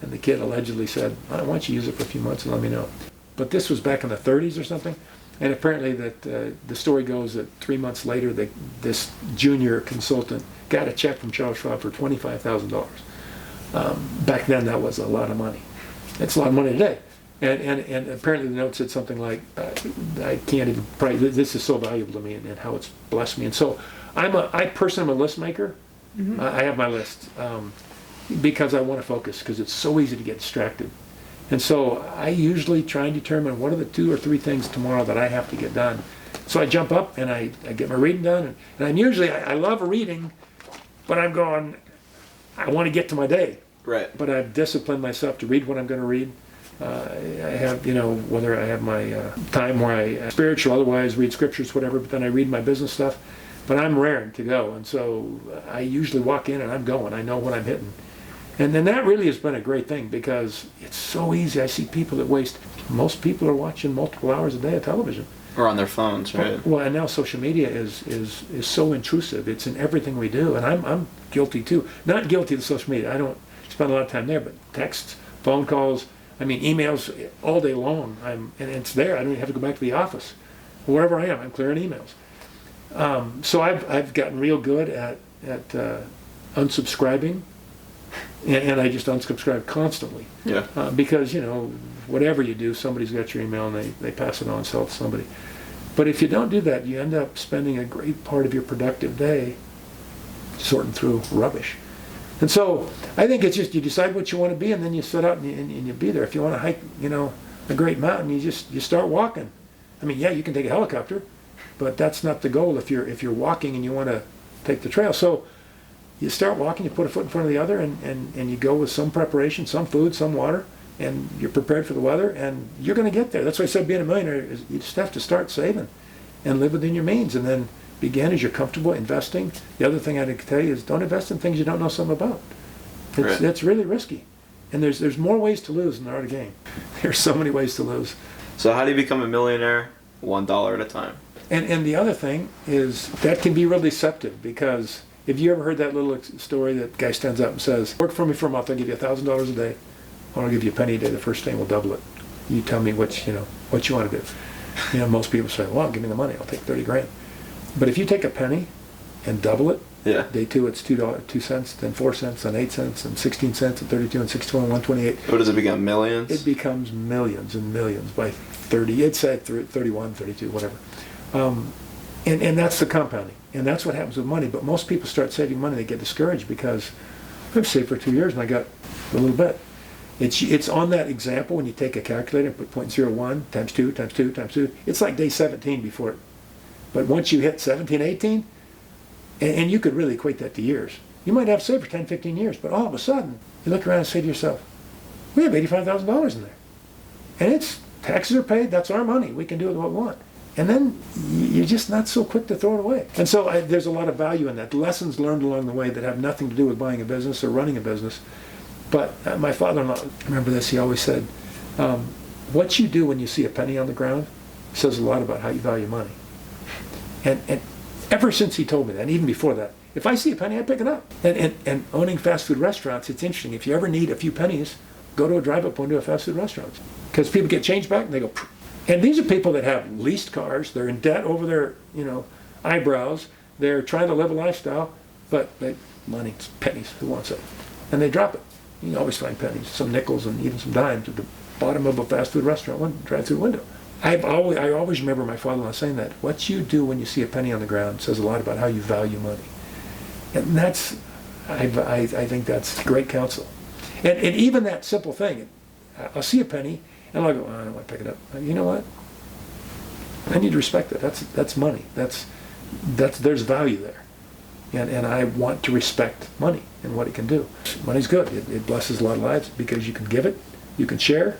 And the kid allegedly said, why don't you use it for a few months and let me know. But this was back in the 30s or something. And apparently that the story goes that 3 months later, this junior consultant got a check from Charles Schwab for $25,000. Back then, that was a lot of money. It's a lot of money today. And apparently the note said something like, I can't even, this is so valuable to me, and how it's blessed me. And so I personally am a list maker. Mm-hmm. I have my list because I want to focus, because it's so easy to get distracted. And so I usually try and determine what are the 2 or 3 things tomorrow that I have to get done. So I jump up and I get my reading done. And I'm usually, I love reading, but I'm going, I want to get to my day. Right. But I've disciplined myself to read what I'm going to read. I have, whether I have my time where I spiritual, otherwise read scriptures, whatever, but then I read my business stuff. But I'm raring to go, and so I usually walk in and I'm going. I know what I'm hitting. And then that really has been a great thing, because it's so easy. I see people that waste, most people are watching multiple hours a day of television. Or on their phones, right? Well, and now social media is so intrusive. It's in everything we do, and I'm guilty too. Not guilty of social media. I don't spend a lot of time there, but texts, phone calls, emails all day long. And it's there. I don't even have to go back to the office. Wherever I am, I'm clearing emails. So I've gotten real good at unsubscribing, and I just unsubscribe constantly. Yeah. Because whatever you do, somebody's got your email and they pass it on, sell it to somebody. But if you don't do that, you end up spending a great part of your productive day sorting through rubbish. And so I think it's just, you decide what you want to be, and then you set out and you be there. If you want to hike, a great mountain, you start walking. Yeah, you can take a helicopter, but that's not the goal if you're walking and you want to take the trail. So you start walking, you put a foot in front of the other, and you go with some preparation, some food, some water, and you're prepared for the weather, and you're going to get there. That's why I said being a millionaire is, you just have to start saving and live within your means, and then begin as you're comfortable investing. The other thing I'd tell you is, don't invest in things you don't know something about. It's really risky. And there's more ways to lose than there are to gain. There's so many ways to lose. So how do you become a millionaire? $1 at a time. And the other thing is that can be really deceptive, because if you ever heard that little story that guy stands up and says, work for me for a month, I'll give you $1,000 a day, or I'll give you a penny a day, the first thing we'll double it. You tell me what you want to do. Most people say, well, give me the money, I'll take 30 grand. But if you take a penny and double it, Yeah. day two it's $2, then 4 cents, then 8 cents, then 16 cents, and 32, and 61, 128. What does it become, millions? It becomes millions and millions by 30, it's at 31, 32, whatever. And that's the compounding. And that's what happens with money. But most people start saving money, they get discouraged because I've saved for 2 years and I got a little bit. It's on that example when you take a calculator and put 0.01 times 2 times 2 times 2. It's like day 17 before it. But once you hit 17, 18, and you could really equate that to years. You might have saved for 10, 15 years, but all of a sudden, you look around and say to yourself, we have $85,000 in there. And it's taxes are paid, that's our money, we can do what we want. And then you're just not so quick to throw it away. And so there's a lot of value in that. Lessons learned along the way that have nothing to do with buying a business or running a business. But my father-in-law, remember this, he always said, what you do when you see a penny on the ground says a lot about how you value money. And ever since he told me that, and even before that, if I see a penny, I pick it up. And owning fast food restaurants, it's interesting. If you ever need a few pennies, go to a drive-up window of fast food restaurants. Because people get change back and they go, phew. And these are people that have leased cars, they're in debt over their, eyebrows, they're trying to live a lifestyle, but money, it's pennies, who wants it? And they drop it. You can always find pennies, some nickels and even some dimes at the bottom of a fast food restaurant drive-through window. I always remember my father-in-law saying that. What you do when you see a penny on the ground says a lot about how you value money. And that's, I think that's great counsel. And even that simple thing, I'll see a penny, and I'll go, I don't want to pick it up. You know what? I need to respect that. That's money. There's value there. And I want to respect money and what it can do. Money's good. It blesses a lot of lives because you can give it, you can share,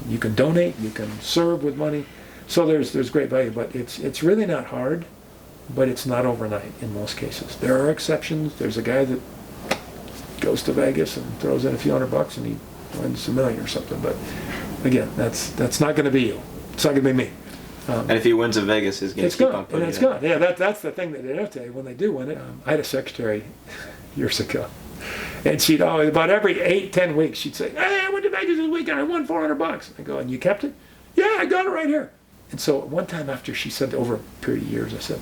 you can donate, you can serve with money. So there's great value, but it's really not hard, but it's not overnight in most cases. There are exceptions. There's a guy that goes to Vegas and throws in a few $100 and he wins $1 million or something. But again, that's not going to be you. It's not going to be me. And if he wins in Vegas, he's going to keep on putting it in. It's gone. Yeah, that's the thing that they have to tell you when they do win it. I had a secretary years ago, and she'd always, about every 8-10 weeks, she'd say, hey, I went to Vegas this weekend, I won $400. I go, and you kept it? Yeah, I got it right here. And so one time after she said, over a period of years, I said,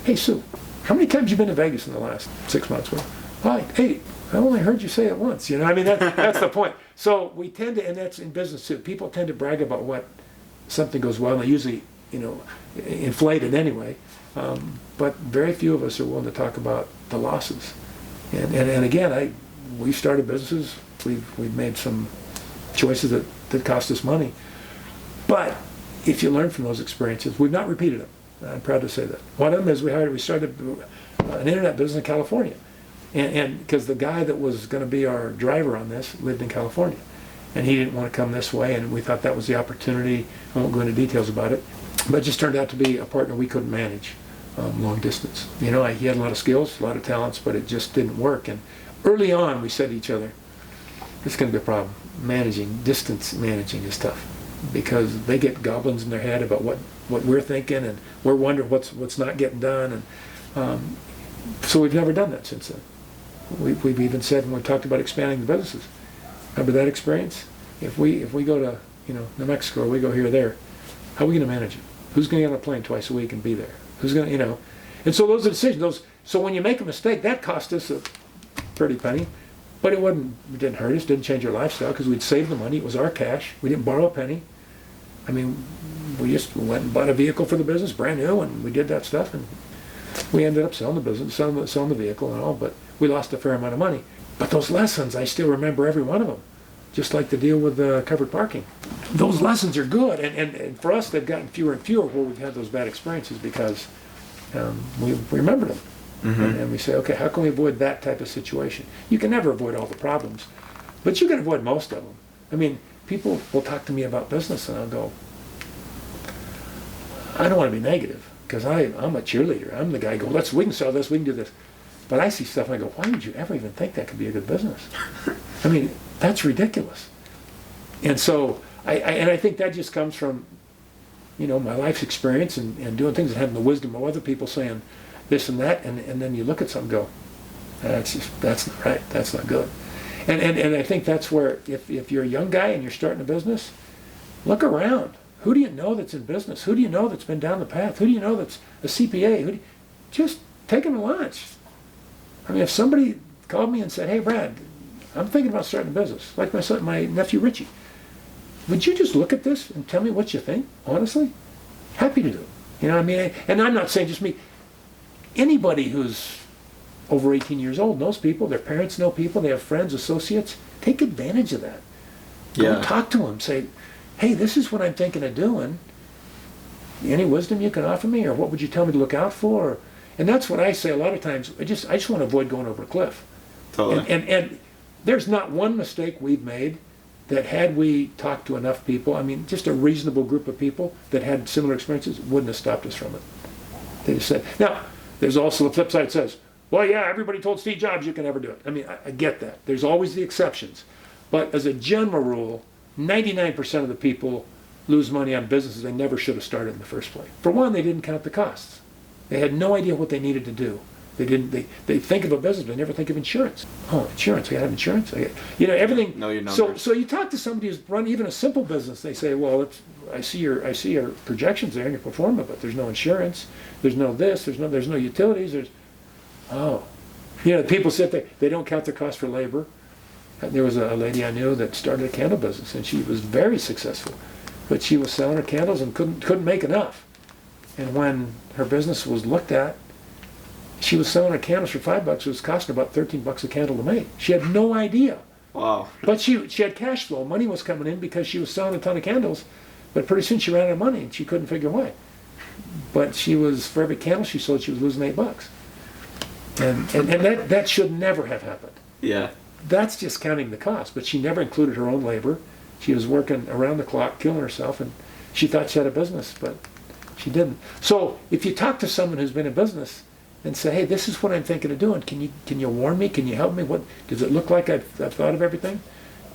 hey, Sue, how many times have you been to Vegas in the last 6 months? Well, hi, 8. I only heard you say it once. That's the point. So we tend to, and that's in business too, people tend to brag about what something goes well, and they usually, inflate it anyway. But very few of us are willing to talk about the losses. And again, we started businesses, we've made some choices that cost us money. But if you learn from those experiences, we've not repeated them. I'm proud to say that. One of them is we started an internet business in California. And because the guy that was going to be our driver on this lived in California. And he didn't want to come this way, and we thought that was the opportunity. I won't go into details about it. But it just turned out to be a partner we couldn't manage long distance. He had a lot of skills, a lot of talents, but it just didn't work. And early on, we said to each other, this is going to be a problem. Distance managing is tough. Because they get goblins in their head about what we're thinking, and we're wondering what's not getting done. And so we've never done that since then. We've even said when we talked about expanding the businesses, remember that experience? If we go to New Mexico, or we go here or there, how are we going to manage it? Who's going to get on a plane twice a week and be there? Who's going to, And so those are decisions. So when you make a mistake, that cost us a pretty penny, but it didn't hurt us, didn't change our lifestyle because we'd saved the money. It was our cash. We didn't borrow a penny. We just went and bought a vehicle for the business, brand new, and we did that stuff, and we ended up selling the business, selling the vehicle and all, but we lost a fair amount of money. But those lessons, I still remember every one of them. Just like the deal with covered parking. Those lessons are good, and for us, they've gotten fewer and fewer where we've had those bad experiences because we remember them. Mm-hmm. And we say, okay, how can we avoid that type of situation? You can never avoid all the problems, but you can avoid most of them. People will talk to me about business, and I'll go, I don't want to be negative, because I'm a cheerleader. I'm the guy going, we can sell this, we can do this. But I see stuff and I go, why would you ever even think that could be a good business? That's ridiculous. And so, I think that just comes from my life's experience and doing things and having the wisdom of other people saying this and that, and then you look at something and go, that's not right, that's not good. And I think that's where, if you're a young guy and you're starting a business, look around. Who do you know that's in business? Who do you know that's been down the path? Who do you know that's a CPA? Just take them to lunch. I mean, if somebody called me and said, hey, Brad, I'm thinking about starting a business, like my nephew Richie, would you just look at this and tell me what you think, honestly? Happy to do it. You know what I mean? And I'm not saying just me. Anybody who's over 18 years old knows people, their parents know people, they have friends, associates. Take advantage of that. Go talk to them. Say, hey, this is what I'm thinking of doing. Any wisdom you can offer me, or what would you tell me to look out for? And that's what I say a lot of times. I just want to avoid going over a cliff. Totally. And there's not one mistake we've made that, had we talked to enough people, I mean, just a reasonable group of people that had similar experiences, wouldn't have stopped us from it. They just said, now, there's also the flip side that says, well, yeah, everybody told Steve Jobs you can never do it. I mean, I get that. There's always the exceptions. But as a general rule, 99% of the people lose money on businesses they never should have started in the first place. For one, they didn't count the costs. They had no idea what they needed to do. They think of a business, but they never think of insurance. Oh, insurance, I gotta have insurance. Everything. Know your numbers. So you talk to somebody who's run even a simple business, they say, well, I see your projections there and your performance, but there's no insurance, there's no this, there's no utilities, people sit there, they don't count the cost for labor. There was a lady I knew that started a candle business, and she was very successful, but she was selling her candles and couldn't make enough. And when her business was looked at, she was selling her candles for $5. It was costing about $13 a candle to make. She had no idea. Wow. But she had cash flow. Money was coming in because she was selling a ton of candles, but pretty soon she ran out of money and she couldn't figure why. But for every candle she sold, she was losing $8. And that should never have happened. Yeah. That's just counting the cost. But she never included her own labor. She was working around the clock, killing herself, and she thought she had a business, but she didn't. So if you talk to someone who's been in business and say, hey, this is what I'm thinking of doing, can you warn me? Can you help me? What does it look like? I've thought of everything.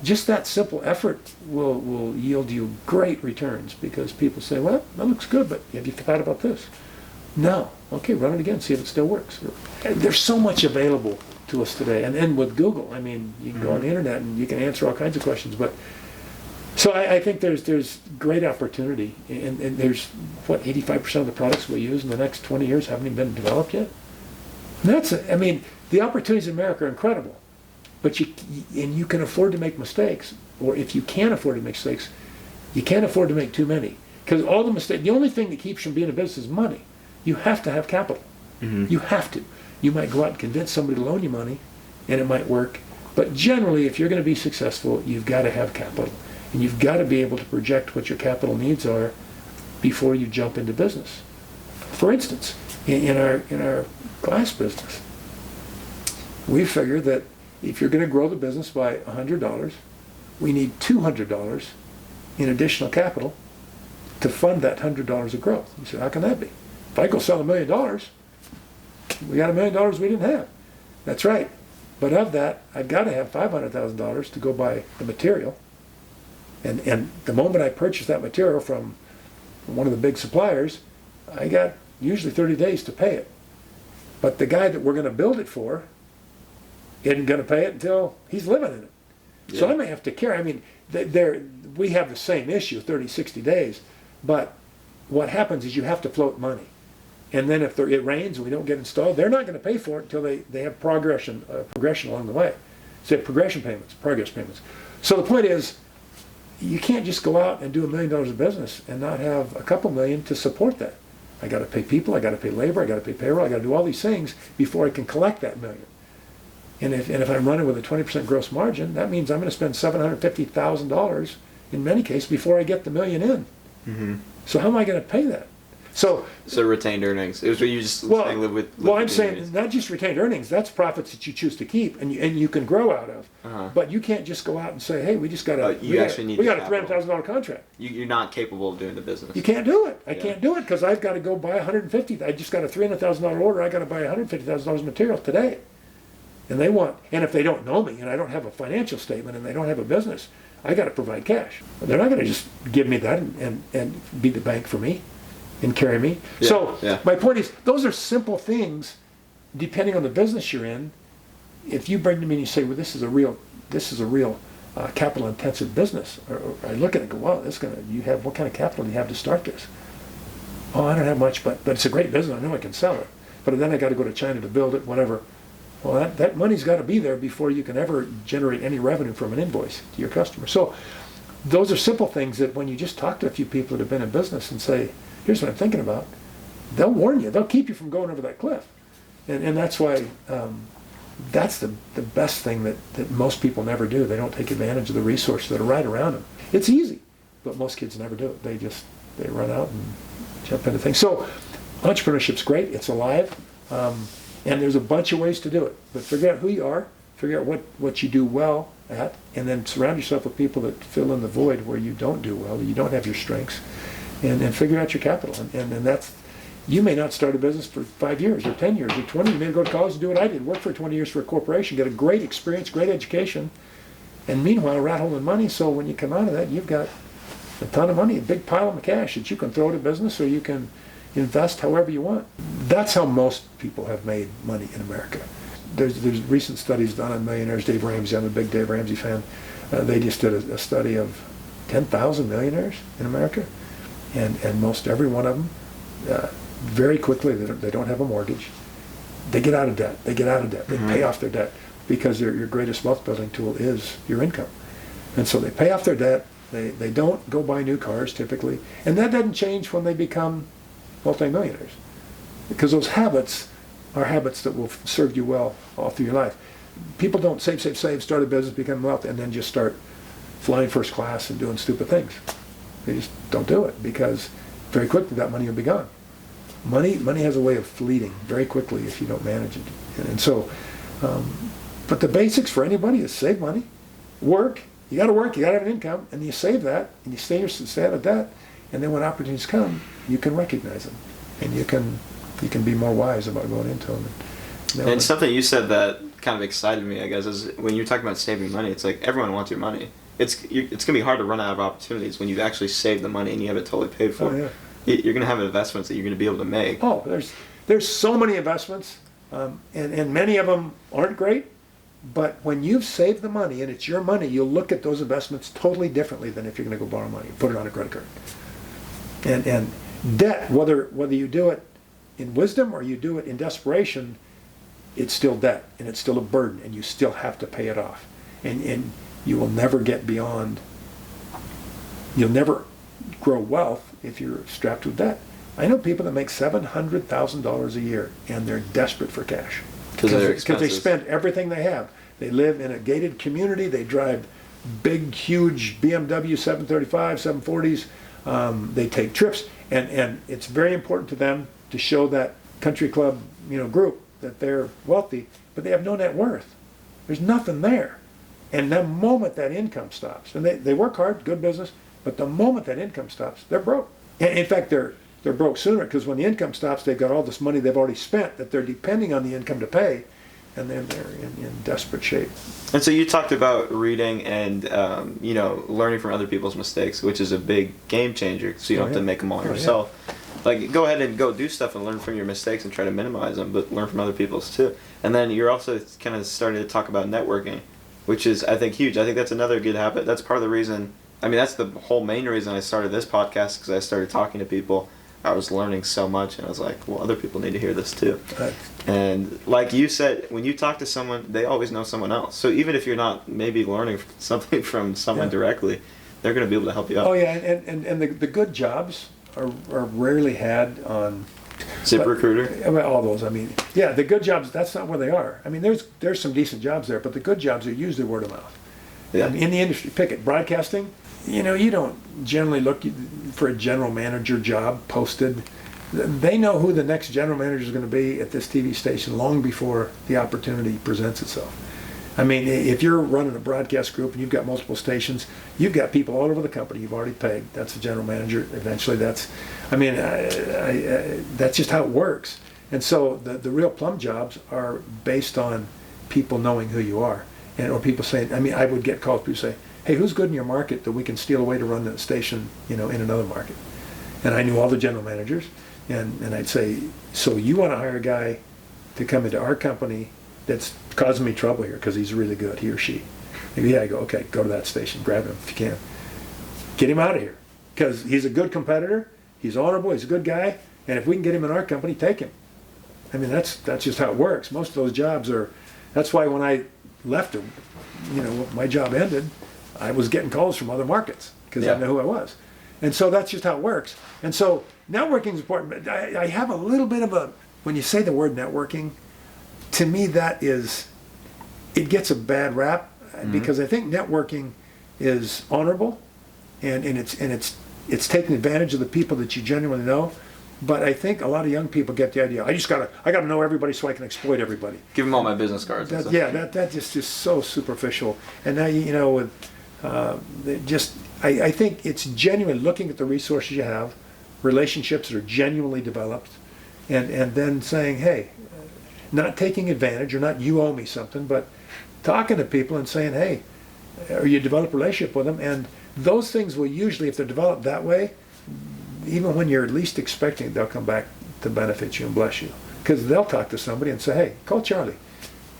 Just that simple effort will yield you great returns, because people say, well, that looks good, but have you thought about this? No. Okay, run it again, see if it still works. There's so much available to us today. And with Google, I mean, you can go on the internet and you can answer all kinds of questions. But so I think there's great opportunity. And there's, 85% of the products we use in the next 20 years haven't even been developed yet? And the opportunities in America are incredible. But you can afford to make mistakes, or if you can't afford to make mistakes, you can't afford to make too many. Because the only thing that keeps you from being a business is money. You have to have capital. Mm-hmm. You have to. You might go out and convince somebody to loan you money, and it might work. But generally, if you're going to be successful, you've got to have capital. And you've got to be able to project what your capital needs are before you jump into business. For instance, in our glass business, we figure that if you're going to grow the business by $100, we need $200 in additional capital to fund that $100 of growth. You say, how can that be? If I go sell $1 million, we got $1 million we didn't have. That's right. But of that, I've got to have $500,000 to go buy the material. And the moment I purchase that material from one of the big suppliers, I got usually 30 days to pay it. But the guy that we're going to build it for isn't going to pay it until he's living in it. Yeah. So I may have to carry. I mean, we have the same issue, 30, 60 days. But what happens is you have to float money. And then if it rains and we don't get installed, they're not going to pay for it until they have progression along the way. So progress payments. So the point is, you can't just go out and do $1 million of business and not have a couple million to support that. I got to pay people, I got to pay labor, I got to pay payroll, I got to do all these things before I can collect that million. And if I'm running with a 20% gross margin, that means I'm going to spend $750,000 in many cases before I get the million in. Mm-hmm. So how am I going to pay that? So retained earnings. It was what you just saying live with. Well, I'm saying not just retained earnings. That's profits that you choose to keep and you can grow out of. Uh-huh. But you can't just go out and say, hey, we just got a $300,000 contract. You're not capable of doing the business. You can't do it. I can't do it because I've got to go buy $150,000. I just got a $300,000 order. I got to buy $150,000 material today. And if they don't know me and I don't have a financial statement and they don't have a business, I got to provide cash. They're not going to just give me that and be the bank for me and carry me. My point is, those are simple things. Depending on the business you're in, if you bring to me and you say, well, this is a real capital intensive business, or I look at it and go, wow, what kind of capital do you have to start this? Oh, I don't have much, but it's a great business. I know I can sell it. But then I got to go to China to build it, whatever. Well, that money's got to be there before you can ever generate any revenue from an invoice to your customer. So those are simple things that when you just talk to a few people that have been in business and say, here's what I'm thinking about, they'll warn you. They'll keep you from going over that cliff. And that's why that's the best thing that most people never do. They don't take advantage of the resources that are right around them. It's easy, but most kids never do it. They run out and jump into things. So entrepreneurship's great. It's alive. And there's a bunch of ways to do it. But figure out who you are, figure out what you do well at, and then surround yourself with people that fill in the void where you don't do well, you don't have your strengths, and figure out your capital. And that's, you may not start a business for 5 years or 10 years or 20. You may go to college and do what I did, work for 20 years for a corporation, get a great experience, great education, and meanwhile rat hole in money. So when you come out of that, you've got a ton of money, a big pile of cash that you can throw to business or you can invest however you want. That's how most people have made money in America. There's recent studies done on millionaires. Dave Ramsey, I'm a big Dave Ramsey fan. They just did a study of 10,000 millionaires in America, and most every one of them, very quickly, they don't have a mortgage. They get out of debt. They pay off their debt because your greatest wealth building tool is your income. And so they pay off their debt. They don't go buy new cars typically, and that doesn't change when they become multimillionaires, because those habits are habits that will serve you well all through your life. People don't save, start a business, become wealthy, and then just start flying first class and doing stupid things. They just don't do it, because very quickly that money will be gone. Money has a way of fleeting very quickly if you don't manage it. And so, but the basics for anybody is save money, work. You got to work. You got to have an income, and you save that, and you stay out of debt. And then when opportunities come, you can recognize them, and you can be more wise about going into them. And something you said that kind of excited me, I guess, is when you're talking about saving money. It's like everyone wants your money. It's gonna be hard to run out of opportunities when you've actually saved the money and you have it totally paid for. Oh, yeah. You're gonna have investments that you're gonna be able to make. Oh, there's so many investments, and many of them aren't great. But when you've saved the money and it's your money, you'll look at those investments totally differently than if you're going to go borrow money, put it on a credit card. And debt, whether you do it in wisdom or you do it in desperation, it's still debt, and it's still a burden, and you still have to pay it off. And you will never get beyond, you'll never grow wealth if you're strapped with debt. I know people that make $700,000 a year, and they're desperate for cash. Because they spend everything they have. They live in a gated community. They drive big, huge BMW 735, 740s. They take trips, and it's very important to them to show that country club, group that they're wealthy, but they have no net worth. There's nothing there. And the moment that income stops, and they work hard, good business, but the moment that income stops, they're broke. And in fact, they're broke sooner, because when the income stops, they've got all this money they've already spent that they're depending on the income to pay, and then they're in desperate shape. And so you talked about reading and learning from other people's mistakes, which is a big game changer, so you don't have to make them all yourself. Yeah. Like, go ahead and go do stuff and learn from your mistakes and try to minimize them, but learn from other people's too. And then you're also kind of starting to talk about networking, which is, I think, huge. I think that's another good habit. That's part of the reason, that's the whole main reason I started this podcast, because I started talking to people. I was learning so much, and I was like, well, other people need to hear this too. Right. And like you said, when you talk to someone, they always know someone else. So even if you're not maybe learning something from someone directly, they're going to be able to help you out. Oh yeah, and the good jobs are rarely had on ZipRecruiter. All those. The good jobs, that's not where they are. There's some decent jobs there, but the good jobs are usually word of mouth. Yeah. In the industry, pick it, broadcasting. You don't generally look for a general manager job posted. They know who the next general manager is going to be at this TV station long before the opportunity presents itself. If you're running a broadcast group and you've got multiple stations, you've got people all over the company you've already pegged. That's the general manager. Eventually, that's just how it works. And so the real plum jobs are based on people knowing who you are, or people saying. I would get calls, people say, hey, who's good in your market that we can steal away to run the station, in another market? And I knew all the general managers, and I'd say, so you want to hire a guy to come into our company that's causing me trouble here because he's really good, he or she. Maybe I go, okay, go to that station, grab him if you can. Get him out of here because he's a good competitor, he's honorable, he's a good guy, and if we can get him in our company, take him. I mean, that's just how it works. Most of those jobs are, that's why when I left them, my job ended, I was getting calls from other markets because I know who I was. And so that's just how it works. And so networking is important. But I have a little bit of a, when you say the word networking, to me it gets a bad rap because I think networking is honorable and it's taking advantage of the people that you genuinely know. But I think a lot of young people get the idea, I gotta know everybody so I can exploit everybody. Give them all my business cards. That just is so superficial. And now with I think it's genuine looking at the resources you have, relationships that are genuinely developed, and then saying, hey, not taking advantage or not you owe me something, but talking to people and saying, hey, or you develop a relationship with them, and those things will usually, if they're developed that way, even when you're least expecting it, they'll come back to benefit you and bless you. Because they'll talk to somebody and say, hey, call Charlie.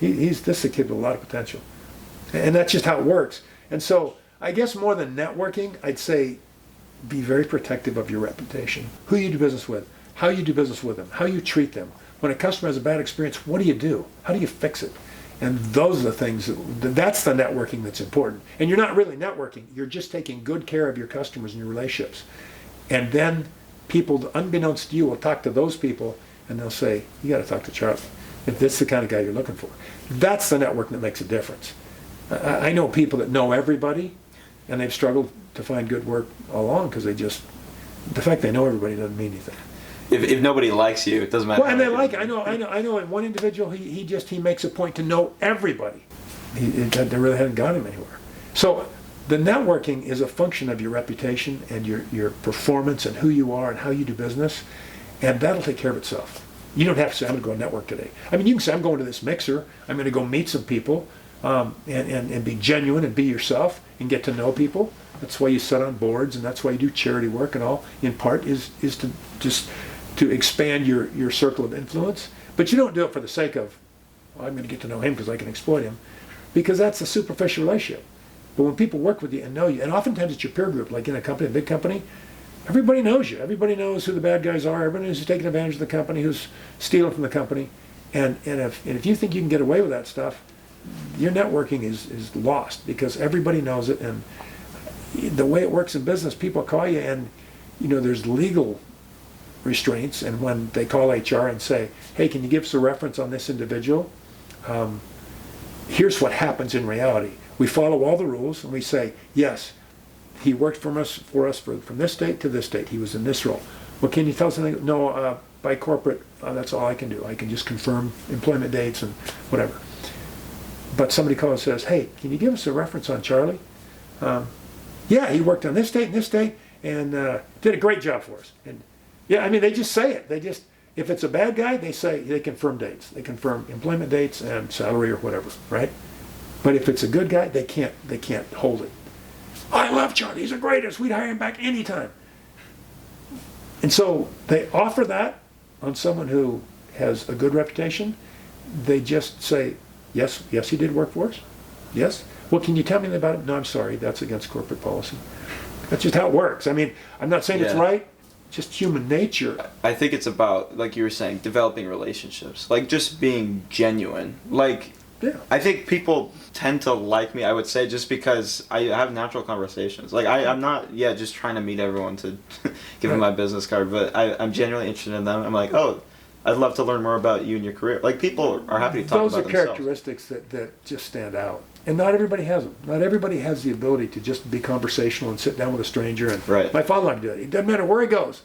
This is a kid with a lot of potential. And that's just how it works. And so I guess more than networking, I'd say be very protective of your reputation. Who you do business with, how you do business with them, how you treat them. When a customer has a bad experience, what do you do? How do you fix it? And those are the things, that's the networking that's important. And you're not really networking, you're just taking good care of your customers and your relationships. And then people, unbeknownst to you, will talk to those people and they'll say, you got to talk to Charlie. If this is the kind of guy you're looking for. That's the network that makes a difference. I know people that know everybody and they've struggled to find good work all along because the fact they know everybody doesn't mean anything. If nobody likes you, it doesn't matter. Well, and they like it. I know one individual, he makes a point to know everybody. They really haven't got him anywhere. So the networking is a function of your reputation and your performance and who you are and how you do business, and that'll take care of itself. You don't have to say, I'm going to go network today. I mean, you can say, I'm going to this mixer, I'm going to go meet some people, and be genuine and be yourself and get to know people. That's why you sit on boards and that's why you do charity work and all, in part, is to just to expand your circle of influence. But you don't do it for the sake of, well, I'm going to get to know him because I can exploit him, because that's a superficial relationship. But when people work with you and know you, and oftentimes it's your peer group, like in a company, a big company, everybody knows you. Everybody knows who the bad guys are. Everybody knows who's taking advantage of the company, who's stealing from the company. And if you think you can get away with that stuff, your networking is lost because everybody knows it. And the way it works in business, people call you and, there's legal restraints. And when they call HR and say, hey, can you give us a reference on this individual? Here's what happens in reality. We follow all the rules and we say, yes, he worked for us from this date to this date. He was in this role. Well, can you tell us anything? No, by corporate, that's all I can do. I can just confirm employment dates and whatever. But somebody calls and says, hey, can you give us a reference on Charlie? Yeah, he worked on this date and this date and did a great job for us. And yeah, I mean, they just say it. If it's a bad guy, they confirm dates. They confirm employment dates and salary or whatever, right? But if it's a good guy, they can't hold it. I love Charlie, he's the greatest, we'd hire him back anytime. And so they offer that on someone who has a good reputation. They just say, yes, he did work for us. Yes. Well, can you tell me about it? No, I'm sorry, that's against corporate policy. That's just how it works. I mean, I'm not saying it's right, just human nature. I think it's about, like you were saying, developing relationships. Like just being genuine. I think people tend to like me, I would say, just because I have natural conversations. Like, I'm not, just trying to meet everyone to give them my business card, but I'm genuinely interested in them. I'm like, oh, I'd love to learn more about you and your career. Like, people are happy to talk about themselves. Those are characteristics that just stand out. And not everybody has them. Not everybody has the ability to just be conversational and sit down with a stranger. And my father-in-law can do it. It doesn't matter where he goes.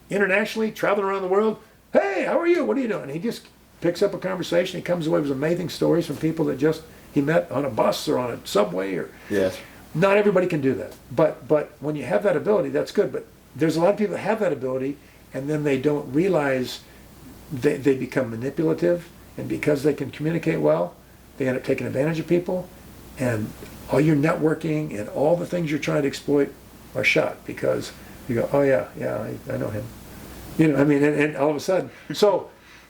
Internationally, traveling around the world, hey, how are you? What are you doing? He just picks up a conversation. He comes away with amazing stories from people that he met on a bus or on a subway. Not everybody can do that. But when you have that ability, that's good. But there's a lot of people that have that ability, and then they don't realize they become manipulative, and because they can communicate well, they end up taking advantage of people, and all your networking and all the things you're trying to exploit are shot because you go, oh yeah, I know him. And all of a sudden, so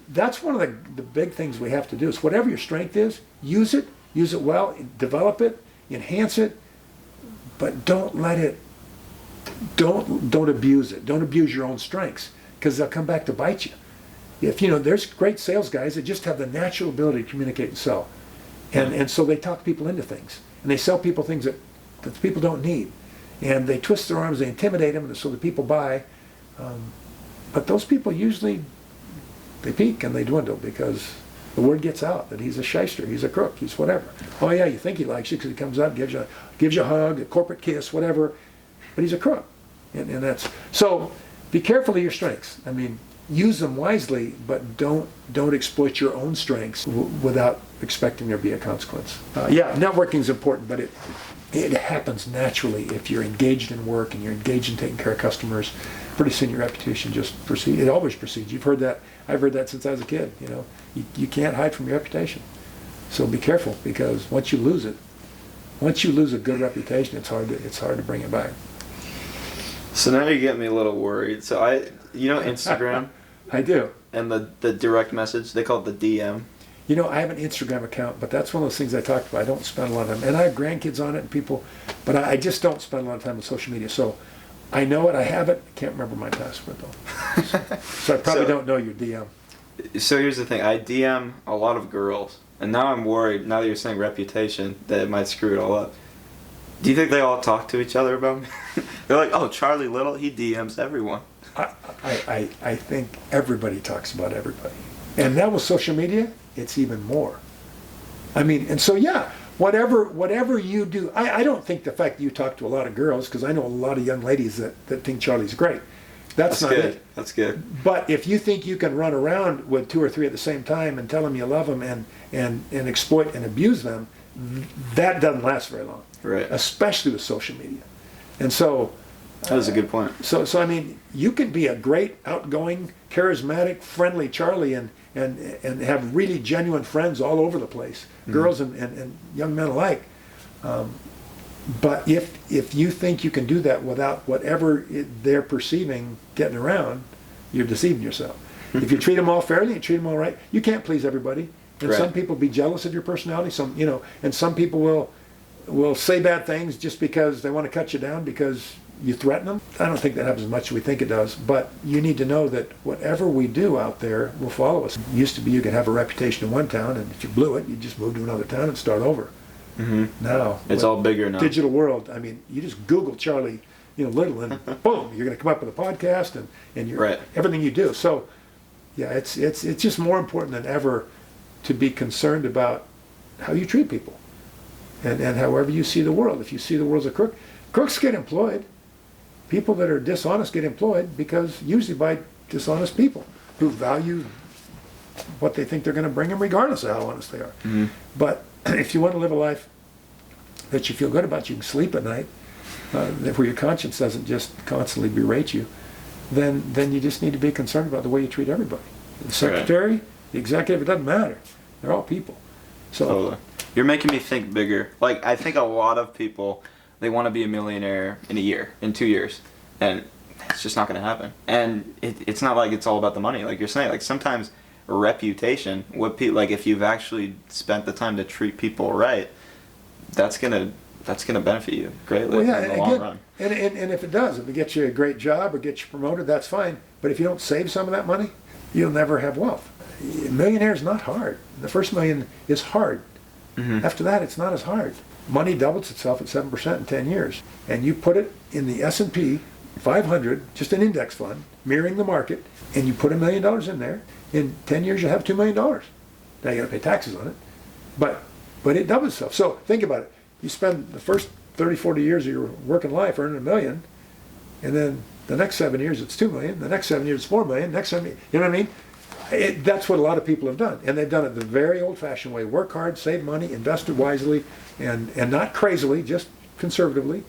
that's one of the big things we have to do is whatever your strength is, use it well, develop it, enhance it, but don't abuse it. Don't abuse your own strengths because they'll come back to bite you. If there's great sales guys that just have the natural ability to communicate and sell. And so they talk people into things. And they sell people things that people don't need. And they twist their arms, they intimidate them so the people buy. But those people usually, they peak and they dwindle because the word gets out that he's a shyster, he's a crook, he's whatever. Oh yeah, you think he likes you because he comes up, gives you a hug, a corporate kiss, whatever. But he's a crook. And that's, so be careful of your strengths. Use them wisely, but don't exploit your own strengths without expecting there to be a consequence. Networking is important, but it happens naturally if you're engaged in work and you're engaged in taking care of customers. Pretty soon your reputation just proceeds. It always proceeds. You've heard that. I've heard that since I was a kid. You can't hide from your reputation. So be careful because once you lose a good reputation, it's hard to bring it back. So now you get me a little worried. So Instagram? I do. And the direct message, they call it the DM. I have an Instagram account, but that's one of those things I talked about. I don't spend a lot of time. And I have grandkids on it and people, but I just don't spend a lot of time on social media. So I know it, I have it. I can't remember my password though. So I probably don't know your DM. So here's the thing. I DM a lot of girls. And now I'm worried, now that you're saying reputation, that it might screw it all up. Do you think they all talk to each other about me? They're like, oh, Charlie Little, he DMs everyone. I think everybody talks about everybody. And now with social media, it's even more. And so whatever you do, I don't think the fact that you talk to a lot of girls, because I know a lot of young ladies that think Charlie's great. That's not good. it. That's good. But if you think you can run around with 2 or 3 at the same time and tell them you love them and exploit and abuse them, that doesn't last very long. Right. Especially with social media. And so that was a good point. So you can be a great, outgoing, charismatic, friendly Charlie and have really genuine friends all over the place, girls and young men alike. But if you think you can do that without whatever they're perceiving getting around, you're deceiving yourself. If you treat them all fairly, you treat them all right, you can't please everybody. And right. Some people be jealous of your personality. And some people will say bad things just because they want to cut you down because you threaten them. I don't think that happens as much as we think it does, but you need to know that whatever we do out there will follow us. It used to be you could have a reputation in one town, and if you blew it, you just move to another town and start over. Mm-hmm. Now it's all bigger now. Digital world. You just Google Charlie, Little, and boom, you're going to come up with a podcast and you're, right. Everything you do. So, yeah, it's just more important than ever to be concerned about how you treat people, and however you see the world. If you see the world as a crook, crooks get employed. People that are dishonest get employed because usually by dishonest people who value what they think they're going to bring them regardless of how honest they are. Mm-hmm. But if you want to live a life that you feel good about, you can sleep at night, where your conscience doesn't just constantly berate you, then you just need to be concerned about the way you treat everybody. The secretary, right. The executive, it doesn't matter. They're all people. So totally. You're making me think bigger. I think a lot of people, they want to be a millionaire in a year, in 2 years, and it's just not going to happen. And it's not like it's all about the money, like you're saying. Sometimes reputation, if you've actually spent the time to treat people right, that's gonna benefit you greatly in the long run. And if it does, if it gets you a great job or gets you promoted, that's fine. But if you don't save some of that money, you'll never have wealth. A millionaire is not hard. The first million is hard. Mm-hmm. After that, it's not as hard. Money doubles itself at 7% in 10 years. And you put it in the S&P 500, just an index fund, mirroring the market, and you put $1 million in there, in 10 years you'll have $2 million. Now you gotta pay taxes on it, but it doubles itself. So think about it. You spend the first 30, 40 years of your working life earning $1 million, and then the next 7 years it's $2 million, the next 7 years it's $4 million, next 7 years, you know what I mean? That's what a lot of people have done, and they've done it the very old-fashioned way. Work hard, save money, invest it wisely, and not crazily, just conservatively.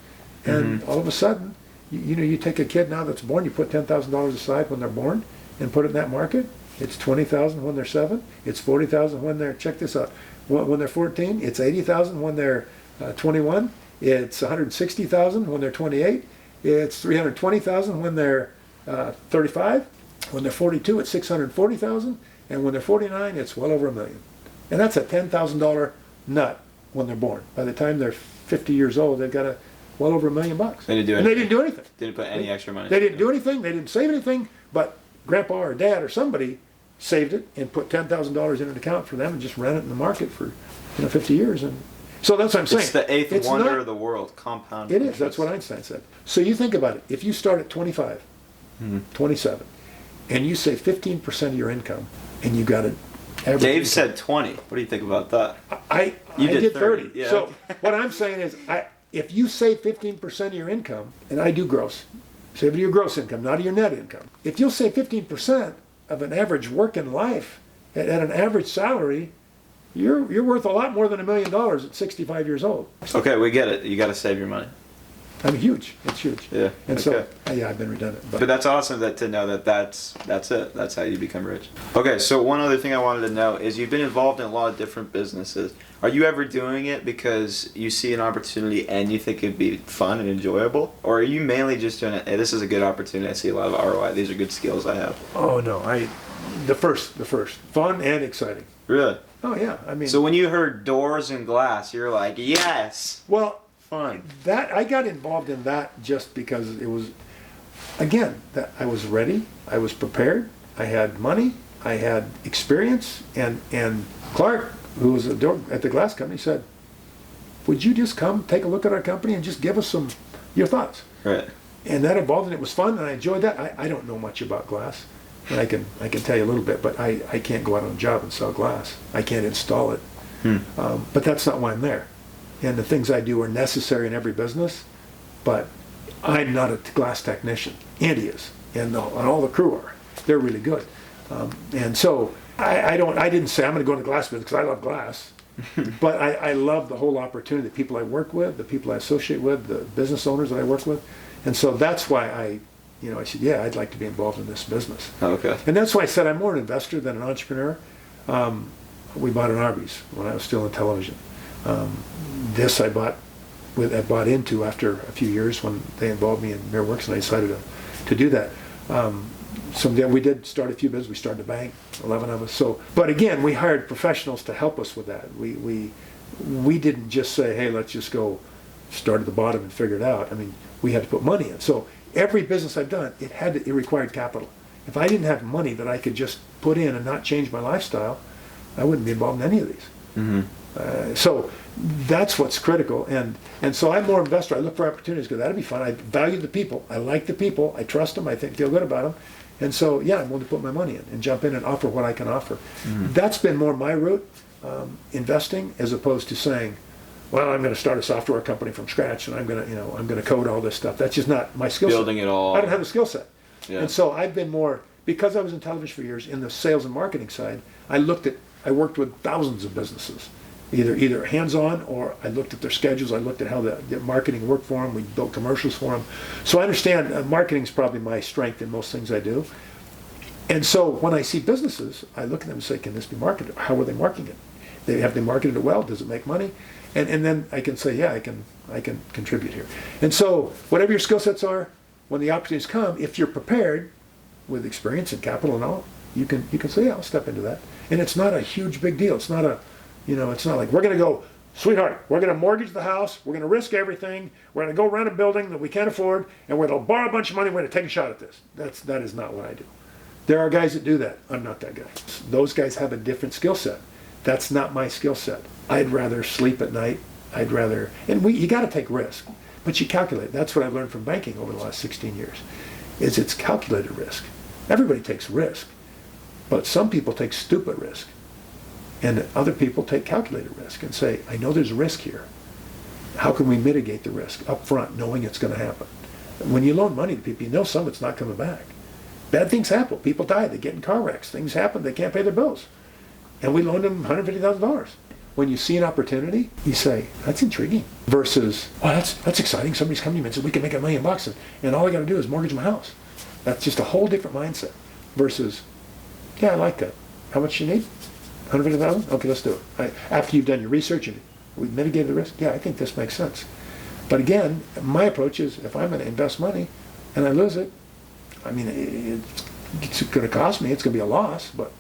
And all of a sudden, you take a kid now that's born, you put $10,000 aside when they're born, and put it in that market. It's $20,000 when they're 7. It's $40,000 when they're, check this out, when they're 14. It's $80,000 when they're 21, it's 160,000 when they're 28. It's 320,000 when they're 35. When they're 42, it's 640,000, and when they're 49, it's well over $1 million. And that's a $10,000 nut when they're born. By the time they're 50 years old, they've got well over $1 million. They didn't do anything. And they didn't do anything. Didn't put any extra money. They didn't do anything. They didn't save anything. But grandpa or dad or somebody saved it and put $10,000 in an account for them and just ran it in the market for 50 years. And so that's what I'm saying. It's the eighth wonder of the world, compound. It is. That's what Einstein said. So you think about it. If you start at 25, 27, and you save 15% of your income, and you got it. Dave said 20. What do you think about that? I did 30. Yeah. So what I'm saying is, if you save 15% of your income, and I do gross, save it of your gross income, not of your net income. If you'll save 15% of an average working life at an average salary, you're worth a lot more than $1 million at 65 years old. Okay, we get it. You got to save your money. I mean, huge. It's huge. Yeah. And okay. so, yeah, I've been redundant. But that's awesome to know that's it. That's how you become rich. Okay, so one other thing I wanted to know is you've been involved in a lot of different businesses. Are you ever doing it because you see an opportunity and you think it'd be fun and enjoyable? Or are you mainly just doing it, hey, this is a good opportunity, I see a lot of ROI, these are good skills I have? Oh, no. The first. Fun and exciting. Really? Oh, yeah. I mean. So when you heard doors and glass, you're like, yes! Well, fun. That I got involved in that just because it was, again, that I was ready, I was prepared, I had money, I had experience, and Clark, who was at the glass company, said, "Would you just come take a look at our company and just give us your thoughts?" Right. And that involved, and it was fun, and I enjoyed that. I don't know much about glass, and I can tell you a little bit, but I can't go out on a job and sell glass. I can't install it, but that's not why I'm there. And the things I do are necessary in every business, but I'm not a glass technician. Andy is, and all the crew are. They're really good. And so I didn't say I'm going to go into glass business because I love glass, but I love the whole opportunity, the people I work with, the people I associate with, the business owners that I work with. And so that's why I said, yeah, I'd like to be involved in this business. Okay. And that's why I said I'm more an investor than an entrepreneur. We bought an Arby's when I was still in television. This I bought into after a few years when they involved me in MirrorWorks, and I decided to do that. We did start a few businesses. We started a bank, 11 of us. So, but again, we hired professionals to help us with that. We didn't just say, hey, let's just go start at the bottom and figure it out. I mean, we had to put money in. So every business I've done, it required capital. If I didn't have money that I could just put in and not change my lifestyle, I wouldn't be involved in any of these. Mm-hmm. So that's what's critical, and so I'm more investor. I look for opportunities because that'd be fun. I value the people. I like the people. I trust them. I feel good about them, and so yeah, I'm willing to put my money in and jump in and offer what I can offer. Mm-hmm. That's been more my route, investing, as opposed to saying, well, I'm going to start a software company from scratch and I'm going to code all this stuff. That's just not my skill set. Building it all. I don't have the skill set, yeah. And so I've been more, because I was in television for years in the sales and marketing side. I worked with thousands of businesses. Either hands-on, or I looked at their schedules, I looked at how the marketing worked for them, we built commercials for them. So I understand marketing is probably my strength in most things I do. And so when I see businesses, I look at them and say, can this be marketed? How are they marketing it? Have they marketed it well? Does it make money? And then I can say, yeah, I can contribute here. And so whatever your skill sets are, when the opportunities come, if you're prepared with experience and capital and all, you can say, yeah, I'll step into that. And it's not a huge big deal. It's not it's not like we're going to go, sweetheart, we're going to mortgage the house, we're going to risk everything, we're going to go rent a building that we can't afford, and we're going to borrow a bunch of money, we're going to take a shot at this. That is not what I do. There are guys that do that. I'm not that guy. Those guys have a different skill set. That's not my skill set. I'd rather sleep at night. You got to take risk, but you calculate. That's what I've learned from banking over the last 16 years, is it's calculated risk. Everybody takes risk, but some people take stupid risk. And other people take calculated risk and say, I know there's risk here. How can we mitigate the risk up front, knowing it's going to happen? When you loan money to people, you know some of it's not coming back. Bad things happen. People die. They get in car wrecks. Things happen. They can't pay their bills. And we loaned them $150,000. When you see an opportunity, you say, that's intriguing. Versus, well, that's exciting. Somebody's coming to me and says, we can make $1 million and all I got to do is mortgage my house. That's just a whole different mindset. Versus, yeah, I like that. How much you need? $150,000? Okay, let's do it. After you've done your research, We mitigated the risk. Yeah, I think this makes sense. But again, my approach is if I'm going to invest money and I lose it, I mean, it's going to cost me. It's going to be a loss, but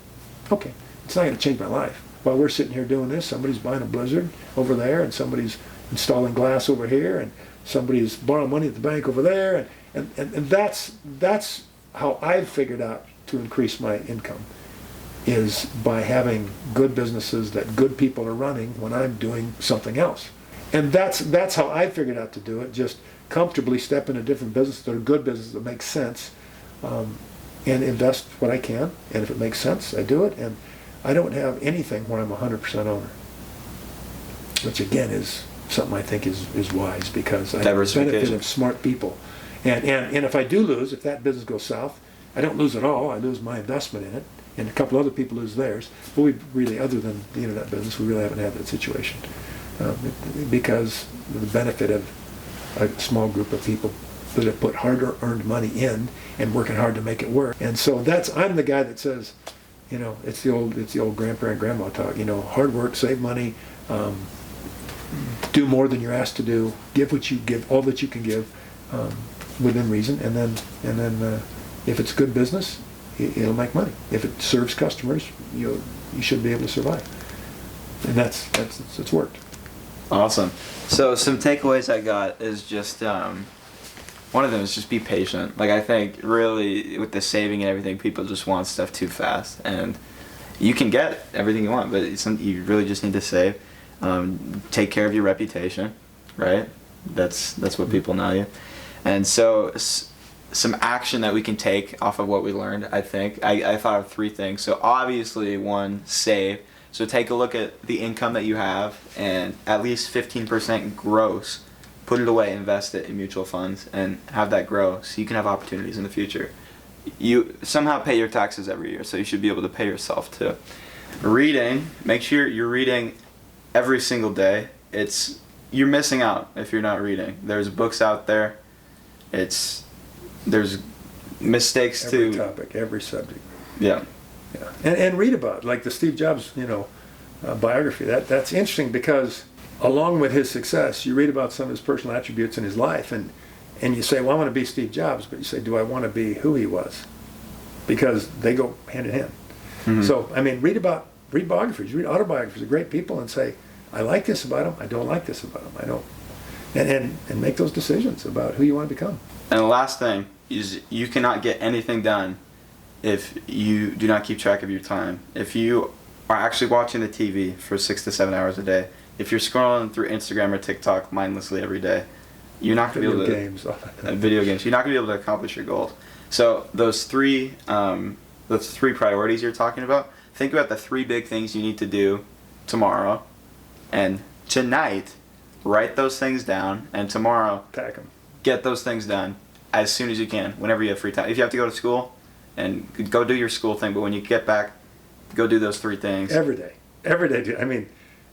okay, it's not going to change my life. While we're sitting here doing this, somebody's buying a Blizzard over there, and somebody's installing glass over here, and somebody's borrowing money at the bank over there, and that's how I've figured out to increase my income, is by having good businesses that good people are running when I'm doing something else. And that's how I figured out to do it, just comfortably step into different businesses that are good businesses that make sense, and invest what I can, and if it makes sense, I do it, and I don't have anything where I'm 100% owner, which again is something I think is wise, because I have the benefit of smart people. And if I do lose, if that business goes south, I don't lose it all, I lose my investment in it, and a couple other people lose theirs, but we really, other than the internet business, we really haven't had that situation. Because of the benefit of a small group of people that have put hard-earned money in and working hard to make it work. And so I'm the guy that says, it's the old grandparent and grandma talk, hard work, save money, do more than you're asked to do, give all that you can give, within reason, and then if it's good business, it'll make money. If it serves customers, you should be able to survive. And it's worked. Awesome. So some takeaways I got is just one of them is just be patient. Like, I think really with the saving and everything, people just want stuff too fast, and you can get everything you want, but you really just need to save. Take care of your reputation, right? That's what people know you. And so some action that we can take off of what we learned, I think. I thought of 3 things. So obviously, 1, save. So take a look at the income that you have, and at least 15% gross, put it away, invest it in mutual funds, and have that grow so you can have opportunities in the future. You somehow pay your taxes every year, so you should be able to pay yourself too. Reading, make sure you're reading every single day. You're missing out if you're not reading. There's books out there. There's mistakes every topic, every subject. Yeah. Yeah, and read about, like the Steve Jobs, biography. That's interesting, because along with his success, you read about some of his personal attributes in his life, and you say, well, I want to be Steve Jobs, but you say, do I want to be who he was? Because they go hand in hand. Mm-hmm. So, I mean, read biographies, read autobiographies of great people, and say, I like this about them, I don't like this about them, I don't. And make those decisions about who you want to become. And the last thing is, you cannot get anything done if you do not keep track of your time. If you are actually watching the TV for 6 to 7 hours a day, if you're scrolling through Instagram or TikTok mindlessly every day, you're not going to be able to... Video games. You're not going to be able to accomplish your goals. So those three priorities you're talking about, think about the 3 big things you need to do tomorrow, and tonight, write those things down, and tomorrow, get those things done as soon as you can, whenever you have free time. If you have to go to school, and go do your school thing, but when you get back, go do those 3 things. Every day, dude. I mean,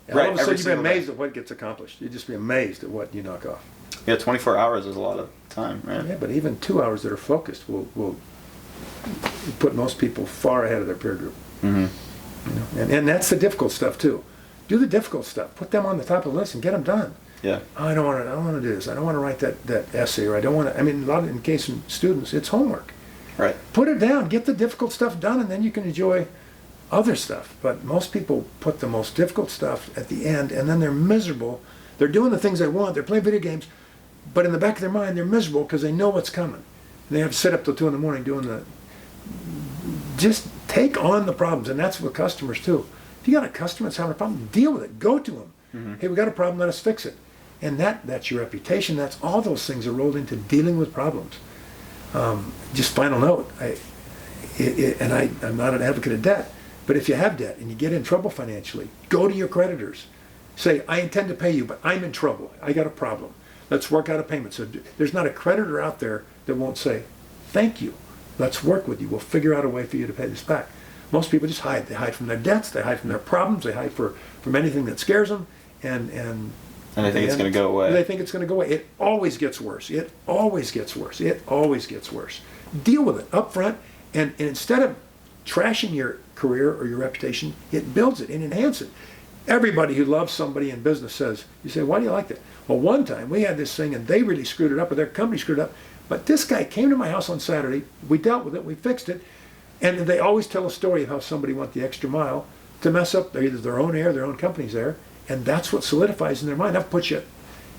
all of a sudden you'll be amazed at what gets accomplished. You'll just be amazed at what you knock off. Yeah, 24 hours is a lot of time, right? Yeah, but even 2 hours that are focused will put most people far ahead of their peer group. Mm-hmm. And that's the difficult stuff too. Do the difficult stuff. Put them on the top of the list and get them done. Yeah. Oh, I don't want to do this. I don't want to write that essay, or I don't want to. I mean, in case of students, it's homework. Right. Put it down, get the difficult stuff done, and then you can enjoy other stuff. But most people put the most difficult stuff at the end, and then they're miserable. They're doing the things they want, they're playing video games, but in the back of their mind, they're miserable because they know what's coming. And they have to sit up till 2 in the morning doing just take on the problems, and that's with customers too. If you got a customer that's having a problem, deal with it, go to them. Mm-hmm. Hey, we got a problem, let us fix it. And that's your reputation, that's all those things are rolled into dealing with problems. Just final note, I'm not an advocate of debt, but if you have debt and you get in trouble financially, go to your creditors. Say, I intend to pay you, but I'm in trouble. I got a problem. Let's work out a payment. So there's not a creditor out there that won't say, thank you. Let's work with you. We'll figure out a way for you to pay this back. Most people just hide. They hide from their debts. They hide from their problems. They hide from anything that scares them. And they think it's going to go away. They think it's going to go away. It always gets worse. It always gets worse. It always gets worse. Deal with it up front, and instead of trashing your career or your reputation, it builds it and enhances it. Everybody who loves somebody in business says, you say, why do you like that? Well, one time we had this thing and they really screwed it up, or their company screwed it up. But this guy came to my house on Saturday, we dealt with it, we fixed it, and they always tell a story of how somebody went the extra mile to mess up either their own air, their own company's air, and that's what solidifies in their mind. That puts you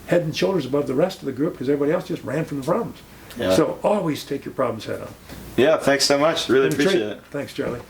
head and shoulders above the rest of the group because everybody else just ran from the problems. Yeah. So always take your problems head on. Yeah, thanks so much. Really appreciate it. Thanks, Charlie.